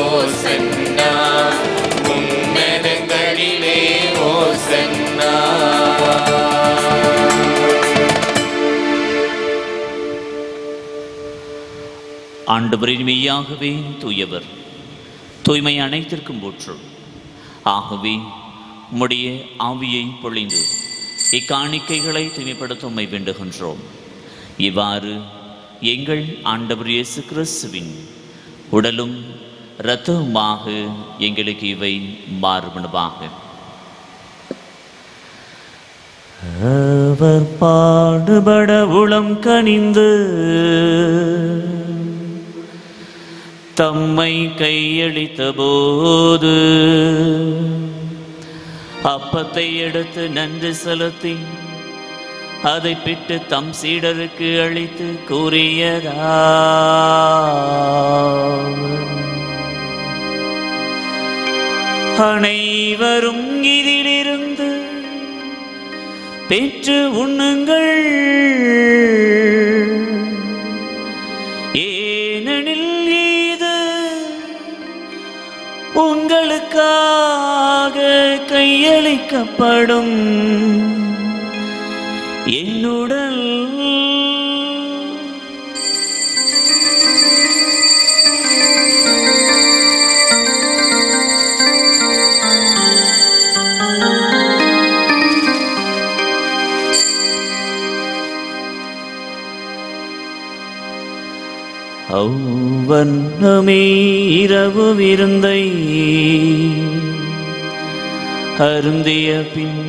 ஓசன்னா, உன்னதங்களிலே ஓசன்னா. ஆண்டவரின் மெய்யாகவே தூயவர், தூய்மை அனைத்திற்கும் போற்று. ஆகவே உம்முடைய ஆவியை பொழிந்து இக்காணிக்கைகளை தூய்மைப்படுத்த உம்மை வேண்டுகின்றோம். இவ்வாறு எங்கள் ஆண்டவர் இயேசு கிறிஸ்துவின் உடலும் இரத்தமுமாக எங்களுக்கு இவை மாறுபடுவாக. அவர் பாடுபட உளம் கனிந்து தம்மை கையளித்த போது அப்பத்தை எடுத்து நன்றி செலுத்தி அதை பிட்டு தம் சீடருக்கு அளித்து கூறியதாவது: அனைவரும் இதிலிருந்து பெற்று உண்ணுங்கள், ஏனெனில் இது உங்களுக்காக கையளிக்கப்படும் என்னுடல். அவ்வண்ணமே இரவு விருந்தை அருந்திய பின்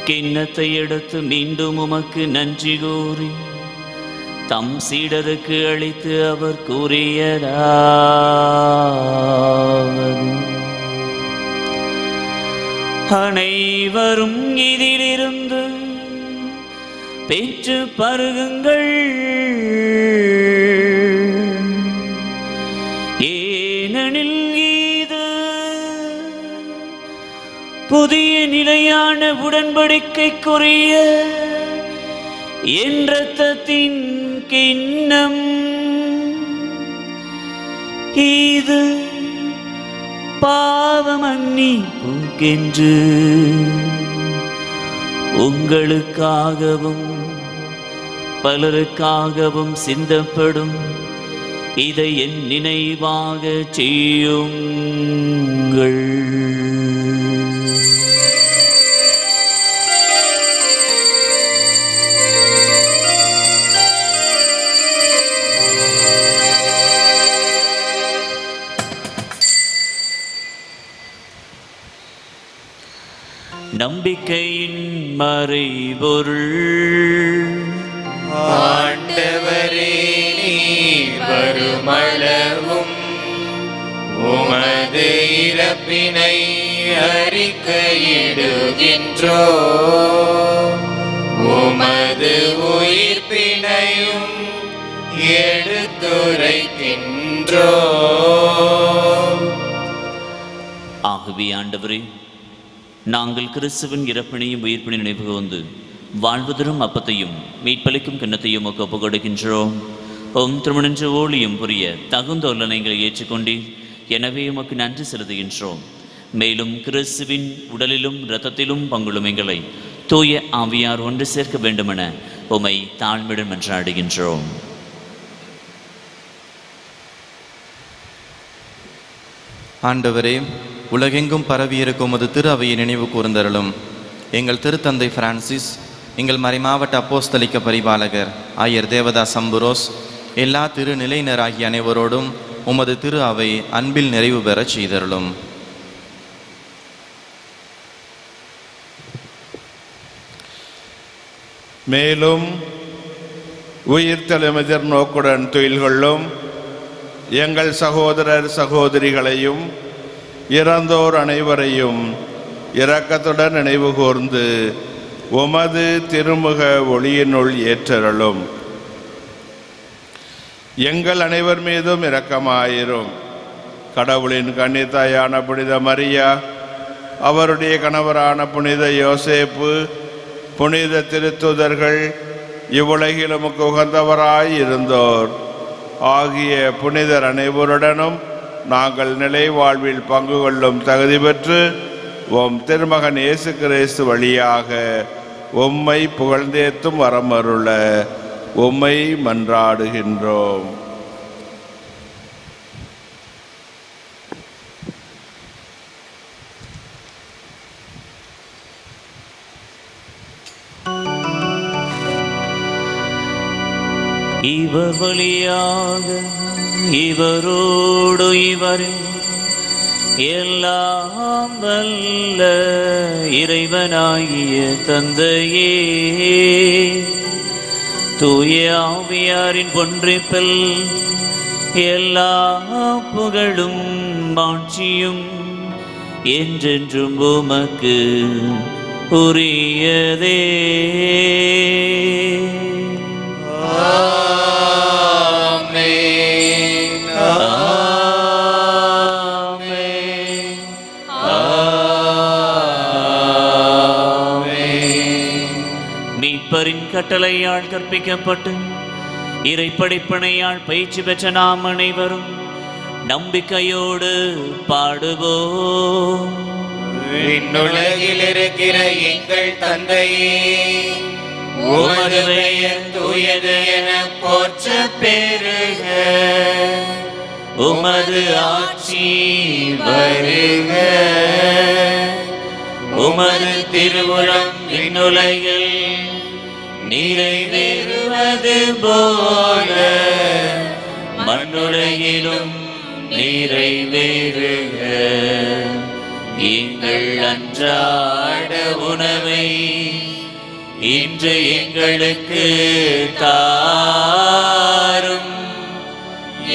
கிண்ணத்தை எடுத்து மீண்டும் உமக்கு நன்றி கூறி தம் சீடருக்கு அளித்து அவர் கூறியதாவது: அனைவரும் இதிலிருந்து பெற்று பருகுங்கள், ஏனெனில் இது புதிய நிலையான உடன்படிக்கைக்குரிய என் இரத்தத்தின் கிண்ணம். இது பாவ மன்னிப்புக்கென்று உங்களுக்காகவும் பலருக்காகவும் சிந்தப்படும். இதை என் நினைவாக செய்யுங்கள். நம்பிக்கையின் மறைபொருள். ஆண்டவரே, நீர் வருமளவும் உமது இறப்பினை அறிக்கையிடுகின்றோ, உமது உயிர்ப்பினையும் எடுத்துரைக்கின்றோ. ஆகவே ஆண்டவரே, நாங்கள் கிறிஸ்துவின் இறப்பினையும் உயிர்ப்பினை நினைவு கூர்ந்து வாழ்வு தரும் அப்பத்தையும் மீட்பளிக்கும் கிண்ணத்தையும் ஒப்பு கொடுக்கின்றோம். திருமணன்ற ஊழியம் புரிய தகுந்த உள்ளனைகளை ஏற்றுக்கொண்டீர். எனவே உமக்கு நன்றி செலுத்துகின்றோம். மேலும் கிறிஸ்துவின் உடலிலும் இரத்தத்திலும் பங்குளும் எங்களை தூய ஆவியார் ஒன்று சேர்க்க வேண்டுமென உமை தாழ்மையுடன் மன்றாடுகின்றோம். ஆண்டவரே, உலகெங்கும் பரவியிருக்கும் உமது திரு அவையை நினைவு கூர்ந்தருளும். எங்கள் திருத்தந்தை பிரான்சிஸ், எங்கள் மறைமாவட்ட அப்போஸ்தலிக்க பரிபாலகர் ஆயர் தேவதாஸ் அம்புரோஸ், எல்லா திருநிலையினராகிய அனைவரோடும் உமது திரு அவை அன்பில் நிறைவு பெறச் செய்தருளும். மேலும் உயிர்த்தெழும் நோக்குடன் துயில்கொள்ளும் எங்கள் சகோதரர் சகோதரிகளையும் இறந்தோர் அனைவரையும் இரக்கத்துடன் நினைவு கூர்ந்து உமது திருமுக ஒளியினுள் ஏற்றருளும். எங்கள் அனைவர் மீதும் இரக்கமாயிரும். கடவுளின் கன்னித்தாயான புனித மரியா, அவருடைய கணவரான புனித யோசேப்பு, புனித திருத்துதர்கள், இவ்வுலகில் உமக்கு உகந்தவராய் இருந்தோர் ஆகிய புனிதர் அனைவருடனும் நாங்கள் நிலை வாழ்வில் பங்கு கொள்ளும் தகுதி பெற்று உம் திருமகன் இயேசு கிறிஸ்து வழியாக உம்மை புகழ்ந்தேத்தும் வரமருள உம்மை மன்றாடுகின்றோம். இவர் வழியாக இவரோடு இவரில் எல்லாம் வல்ல இறைவனாகிய தந்தையே, தூய ஆவியாரின் ஒன்றிப்பில் எல்லா புகழும் மாட்சியும் என்றென்றும் உமக்கு உரியதே. மீட்பரின் கட்டளையால் கற்பிக்கப்பட்டு இறைப்படைப்பனையால் பயிற்சி பெற்ற நாம் அனைவரும் நம்பிக்கையோடு பாடுவோம். விண்ணுலகில் இருக்கிற எங்கள் தந்தையே, உமது பெயர் தூயது என போற்ற பெருக, உமது ஆட்சி வருக, உமது திருவுளம் விண்ணுலகில் நிறைவேறுவது போல மண்ணுலகிலும் நிறைவேறுக. எங்கள் அன்றாட உணவை இன்று எங்களுக்கு தாரும்.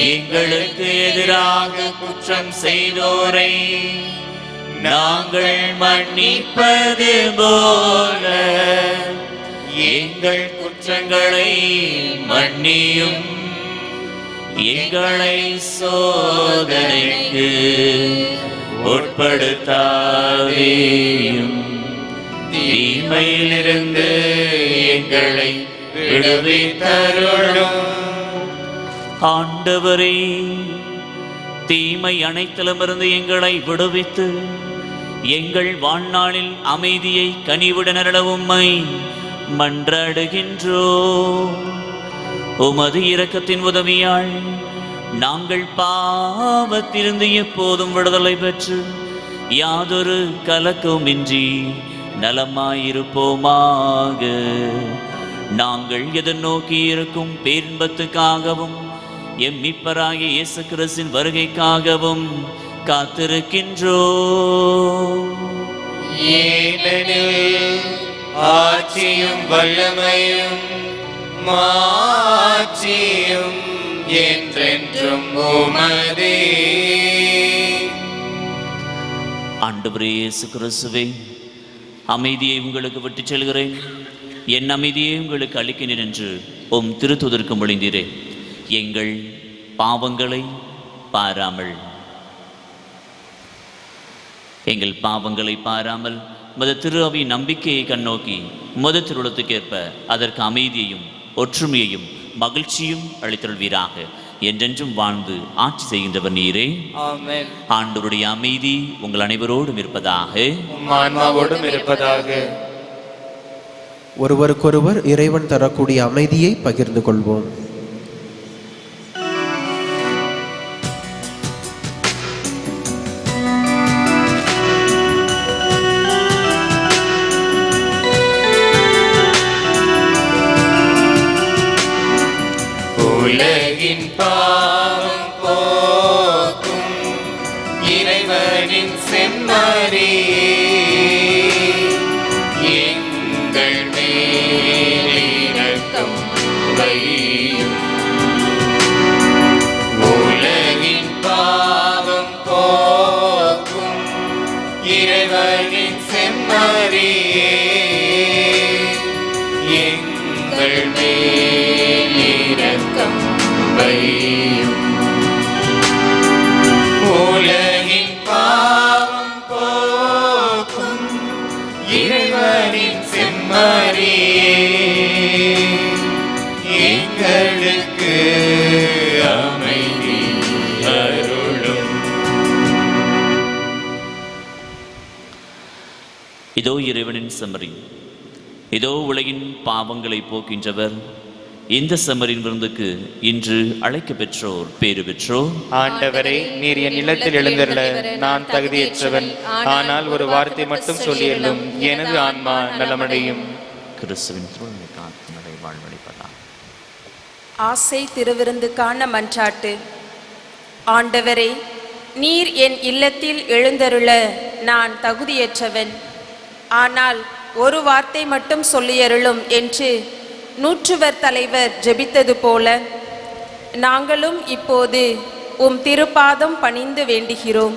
எங்களுக்கு எதிராக குற்றம் செய்தோரை நாங்கள் மன்னிப்பது போல எங்கள் குற்றங்களை மன்னியும். எங்களை சோதனைக்கு உட்படுத்தாதேயும், தீமையிலிருந்து எங்களை விடுவித்தருளும். ஆண்டவரே, தீமை அனைத்திலுமிருந்து எங்களை விடுவித்து எங்கள் வாழ்நாளில் அமைதியை கனிவுடன் அருள உம்மை மன்றாடுகின்றோம். உமது இரக்கத்தின் உதவியால் நாங்கள் பாவத்திலிருந்து எப்போதும் விடுதலை பெற்று யாதொரு கலக்கமின்றி நலமாயிருப்போமாக. நாங்கள் எதிர்நோக்கி இருக்கும் பேரின்பத்துக்காகவும் எம் மீட்பராகிய இயேசு கிறிஸ்துவின் வருகைக்காகவும் காத்திருக்கின்றோம். ஏனெனில் ஆட்சியும் வல்லமையும் மாட்சியும் என்றென்றும் உமதே. ஆண்டவரே இயேசு கிறிஸ்துவே, அமைதியை உங்களுக்கு விட்டுச் செல்கிறேன், என் அமைதியை உங்களுக்கு அளிக்கிறேன் என்று உம் திருத்துதற்கு மொழிந்தீரே. எங்கள் பாவங்களை பாராமல் மத திரு அவை நம்பிக்கையை கண்ணோக்கி மத திருவுளத்துக்கேற்ப அதற்கு அமைதியையும் ஒற்றுமையையும் மகிழ்ச்சியும் அளித்தருள்வீராக. என்றென்றும் வாழ்ந்து ஆட்சி செய்கின்றவர் நீரே. ஆமென். ஆண்டவருடைய அமைதி உங்கள் அனைவரோடும் இருப்பதாக. ஆன்மாவோடும் இருப்பதாக. ஒருவருக்கொருவர் இறைவன் தரக்கூடிய அமைதியை பகிர்ந்து கொள்வோம். உலகின் பாவம் போக்கும் இறைவனின் செம்மறியே, எங்கள் மேல் இரக்கம் வையும். உலகின் பாவம் போக்கும் இறைவனின் செம்மறியே, எங்கள் மேல் இரக்கம் வையும். உலகின் பாவம் போக்கும் இறைவனின் செம்மறியே, எங்களுக்கு அமைதி அருளும். இதோ இறைவனின் செம்மறி, இதோ உலகின் பாவங்களை போக்கின்றவர். இந்த செம்மறின் விருந்துக்கு இன்று அழைக்க பெற்றோர் பேறு பெற்றோர். ஆண்டவரே, நீர் என் இல்லத்தில் எழுந்தருள நான் தகுதியற்றவன். ஆனால் ஒரு வார்த்தை மட்டும் சொல்லியல்லும் எனது ஆன்மா நலமடையும். கிறிஸ்துவின் தூய்மை காத்து நடை வாழ்வழிப்பதாக. ஆசை திருவிருந்துக்கான மன்றாட்டு. ஆண்டவரே, நீர் என் இல்லத்தில் எழுந்தருள நான் தகுதியற்றவன். ஆனால் ஒரு வார்த்தை மட்டும் சொல்லியருளும் என்று நூற்றுவர் தலைவர் ஜெபித்தது போல நாங்களும் இப்போது உம் திருப்பாதம் பணிந்து வேண்டுகிறோம்.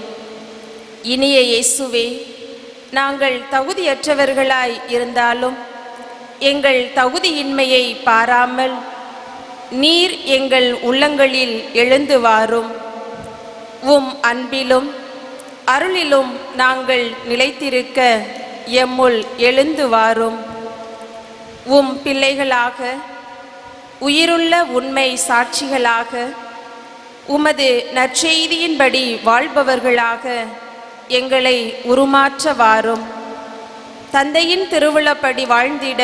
இனிய இயேசுவே, நாங்கள் தகுதியற்றவர்களாய் இருந்தாலும் எங்கள் தகுதியின்மையை பாராமல் நீர் எங்கள் உள்ளங்களில் எழுந்து வாரும். உம் அன்பிலும் அருளிலும் நாங்கள் நிலைத்திருக்க எம்முள் எழுந்து வாரும். உம் பிள்ளைகளாக, உயிருள்ள உண்மை சாட்சிகளாக, உமது நற்செய்தியின்படி வாழ்பவர்களாக எங்களை உருமாற்ற வாரும். தந்தையின் திருவுளப்படி வாழ்ந்திட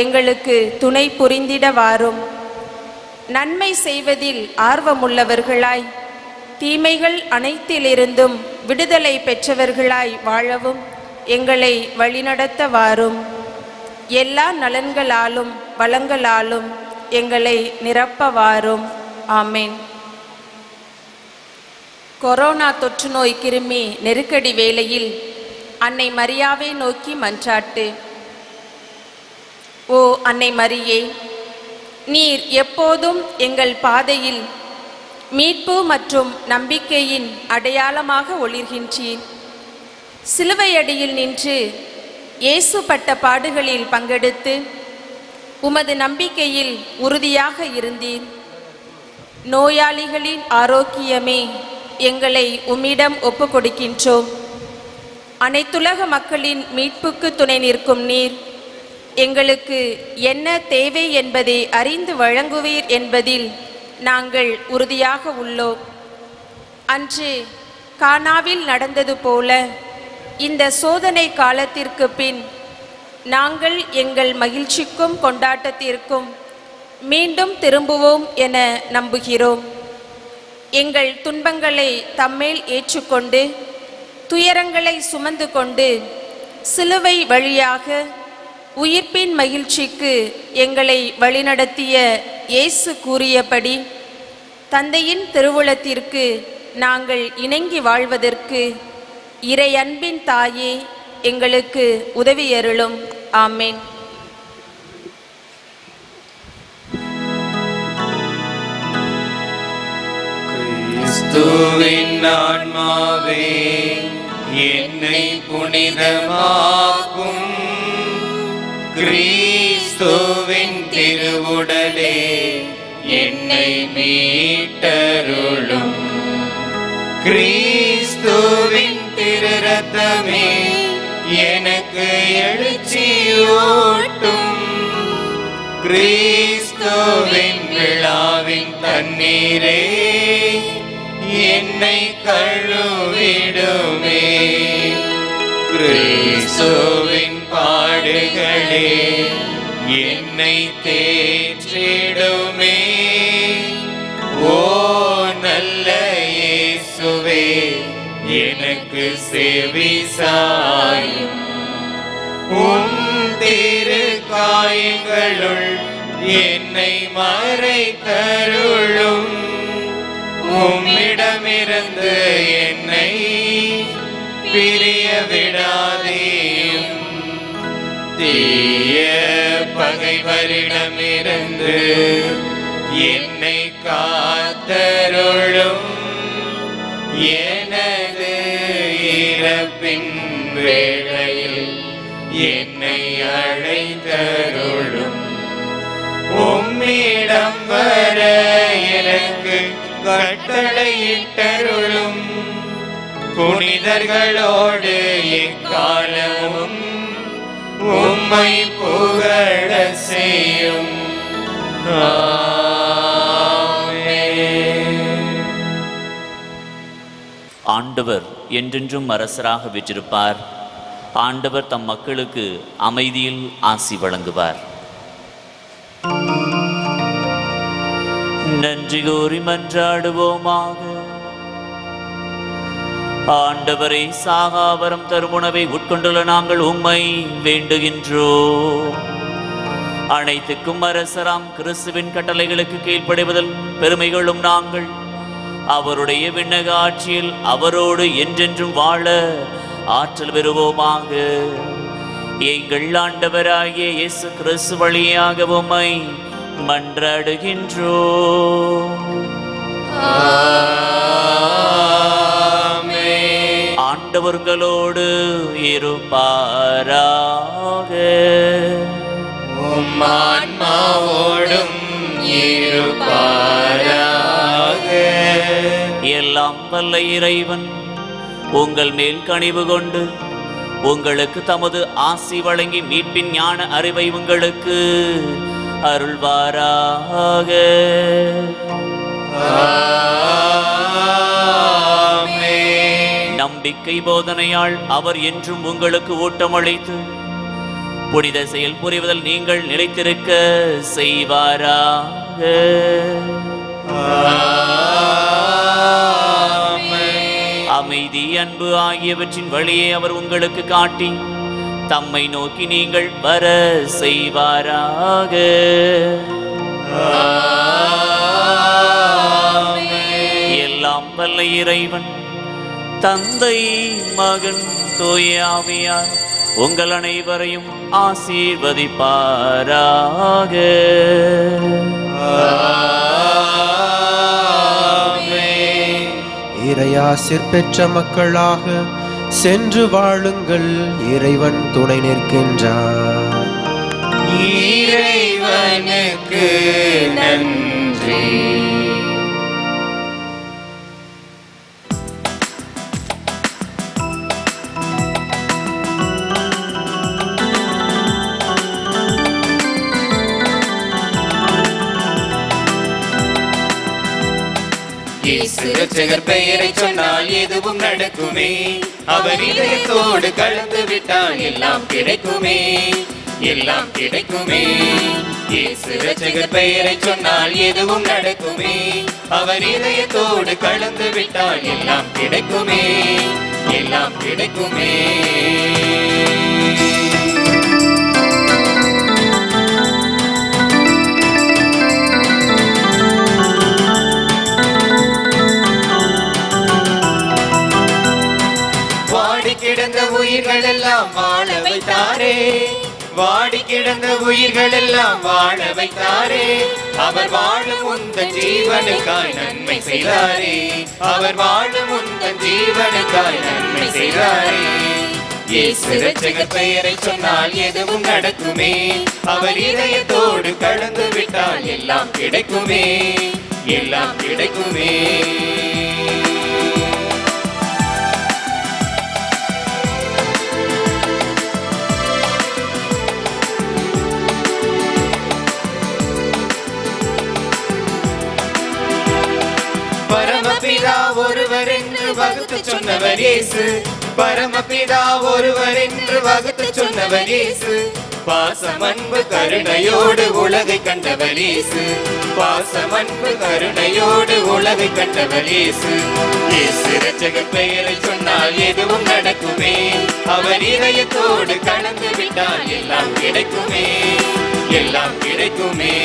எங்களுக்கு துணை புரிந்திட வாரும். நன்மை செய்வதில் ஆர்வமுள்ளவர்களாய், தீமைகள் அனைத்திலிருந்தும் விடுதலை பெற்றவர்களாய் வாழவும் எங்களை வழிநடத்த வாரும். எல்லா நலன்களாலும் வளங்களாலும் எங்களை நிரப்ப வாரும். ஆமென். கொரோனா தொற்று நோய் கிருமி நெருக்கடி வேளையில் அன்னை மரியாவை நோக்கி மன்றாட்டு. ஓ அன்னை மரியே, நீர் எப்போதும் எங்கள் பாதையில் மீட்பு மற்றும் நம்பிக்கையின் அடையாளமாக ஒளிர்கின்றீர். சிலுவையடியில் நின்று இயேசு பட்ட பாடுகளில் பங்கெடுத்து உமது நம்பிக்கையில் உறுதியாக இருந்தீர். நோயாளிகளின் ஆரோக்கியமே எங்களை உம்மிடம் ஒப்பு கொடுக்கின்றோம். அனைத்துலக மக்களின் மீட்புக்கு துணை நிற்கும் நீர் எங்களுக்கு என்ன தேவை என்பதை அறிந்து வழங்குவீர் என்பதில் நாங்கள் உறுதியாக உள்ளோம். அன்று கானாவில் நடந்தது போல இந்த சோதனை காலத்திற்கு பின் நாங்கள் எங்கள் மகிழ்ச்சிக்கும் கொண்டாட்டத்திற்கும் மீண்டும் திரும்புவோம் என நம்புகிறோம். எங்கள் துன்பங்களை தம்மேல் ஏற்றுக்கொண்டு துயரங்களை சுமந்து கொண்டு சிலுவை வழியாக உயிர்ப்பின் மகிழ்ச்சிக்கு எங்களை வழிநடத்திய இயேசு கூறியபடி தந்தையின் திருவுளத்திற்கு நாங்கள் இணங்கி வாழ்வதற்கு இறை அன்பின் தாயே எங்களுக்கு உதவியருளும். ஆமேன். கிறிஸ்துவின் ஆன்மாவே என்னை புனிதமாக்கும். கிறிஸ்துவின் திருவுடலே என்னை மீட்டருளும். கிறிஸ்துவின் திருரத்தமே எனக்கு எழுச்சியூட்டும். கிறிஸ்துவின் விழாவின் தண்ணீரே என்னை கழுவிடுமே. கிறிஸ்துவின் பாடுகளே என்னை தேற்றிடுமே. ஓ நல்ல இயேசுவே, எனக்கு செவி சாயும். உம் திரு காயங்களுள் என்னை மறைத்தருளும். உம்மிடமிருந்து என்னை பிரிய விடாதேயும். தீய பகைவரிடமிருந்து என்னை காத்தருளும். எனது இறப்பின் வேளையில் என்னை அழைத்தருளும். உம்மிடம் வர எனக்கு கட்டளையிட்டருளும். புனிதர்களோடு எக்காலமும் உம்மை புகழ செய்யும். ஆண்டவர் என்றென்றும் அரசராக வீற்றிருப்பார். ஆண்டவர் தம் மக்களுக்கு அமைதியில் ஆசி வழங்குவார். நன்றி கூறி மன்றாடுவோமாக. ஆண்டவரை சாகாவரம் தரும் உணவை உட்கொண்டுள்ள நாங்கள் உம்மை வேண்டுகின்றோம். அனைத்துக்கும் அரசராம் கிறிஸ்துவின் கட்டளைகளுக்கு கீழ்ப்படைவதில் பெருமைகளும் நாங்கள் அவருடைய விண்ணக ஆட்சியில் அவரோடு என்றென்றும் வாழ ஆற்றல் பெறுவோமாக. எங்கள் ஆண்டவராகிய இயேசு கிறிஸ்து வழியாக உம்மை மன்றாடுகின்றோம். ஆண்டவர்களோடு இருப்பாராக. உம் ஆன்மாவோடும் இருப்பாராக. எல்லாம் வல்ல இறைவன் உங்கள் மேல் கனிவு கொண்டு உங்களுக்கு தமது ஆசி வழங்கி மீட்பின் ஞான அறிவை உங்களுக்கு அருள்வாராக. நம்பிக்கை போதனையால் அவர் என்றும் உங்களுக்கு ஊட்டமளித்து புனித செயல் புரிவதில் நீங்கள் நிலைத்திருக்க செய்வாராக. அமைதி, அன்பு ஆகியவற்றின் வழியை அவர் உங்களுக்கு காட்டி தம்மை நோக்கி நீங்கள் வர செய்வாராக. எல்லாம் வல்ல இறைவன் தந்தை மகன் தூய ஆவியார் உங்கள் அனைவரையும் ஆசீர்வதிப்பாராக. இறையாசிர் பெற்ற மக்களாக சென்று வாழுங்கள், இறைவன் துணை நிற்கின்றார். இறைவனுக்கு நன்றி. இரட்சகர் பெயரை சொன்னால் எதுவும் நடக்குமே, அவர் இதயத்தோடு கலந்து விட்டால் எல்லாம் கிடைக்குமே, எல்லாம் கிடைக்குமே. இரட்சகர் பெயரை சொன்னால் எதுவும் நடக்குமே, அவர் இதயத்தோடு கலந்து விட்டால் எல்லாம் கிடைக்குமே, எல்லாம் கிடைக்குமே. கிடந்த உயிர்கள் எல்லாம் வாழ வைத்தாரே, வாடி கிடந்த உயிர்கள் எல்லாம் வாழ வைத்தாரே, அவர் வாழும் உந்தன் ஜீவனுக்காய் நன்மை செய்தாரே, அவர் வாழும் உந்தன் ஜீவனுக்காய் நன்மை செய்தாரே. இயேசு இரட்சகர் பெயரை சொன்னால் எதுவும் நடக்குமே, அவர் இதயத்தோடு கலந்து விட்டால் எல்லாம் கிடைக்குமே, எல்லாம் கிடைக்குமே. பரமபிதா ஒருவர் என்று வகுத்து சொன்னவர் இயேசு, பரமபிதா ஒருவர் என்று வகுத்து சொன்னவர் இயேசு, பாசம் அன்பு கருணையோடு உலகை கண்டவர் இயேசு, பாசம் அன்பு கருணையோடு உலகை கண்டவர் இயேசு. இயேசு இரட்சகர் பெயரை சொன்னால் எதுவும் நடக்குமே, அவர் இதயத்தோடு கலந்து விட்டால் எல்லாம் கிடைக்குமே, எல்லாம் கிடைக்குமே.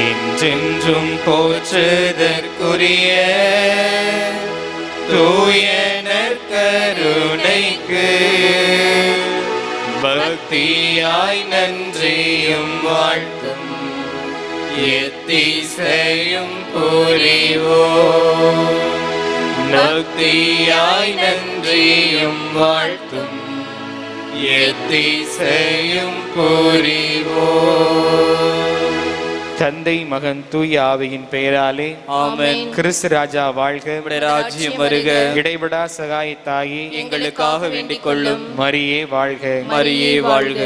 என்றென்றும் போற்றுதற்குரிய தூய நற்கருணைக்கு பக்தியாய் நன்றியும் வாழ்த்தும் எத்திசையும் புரிவோம், பக்தியாய் நன்றியும் வாழ்த்தும் எத்திசையும் புரிவோம். தந்தை மகன் தூய ஆவியின் பெயராலே ஆமென். கிறிஸ்து ராஜா வாழ்க, ராஜ்யம் வருக. இடைவிடா சகாய தாயே எங்களுக்காக வேண்டிக் கொள்ளும். மரியே வாழ்க, மரியே வாழ்க.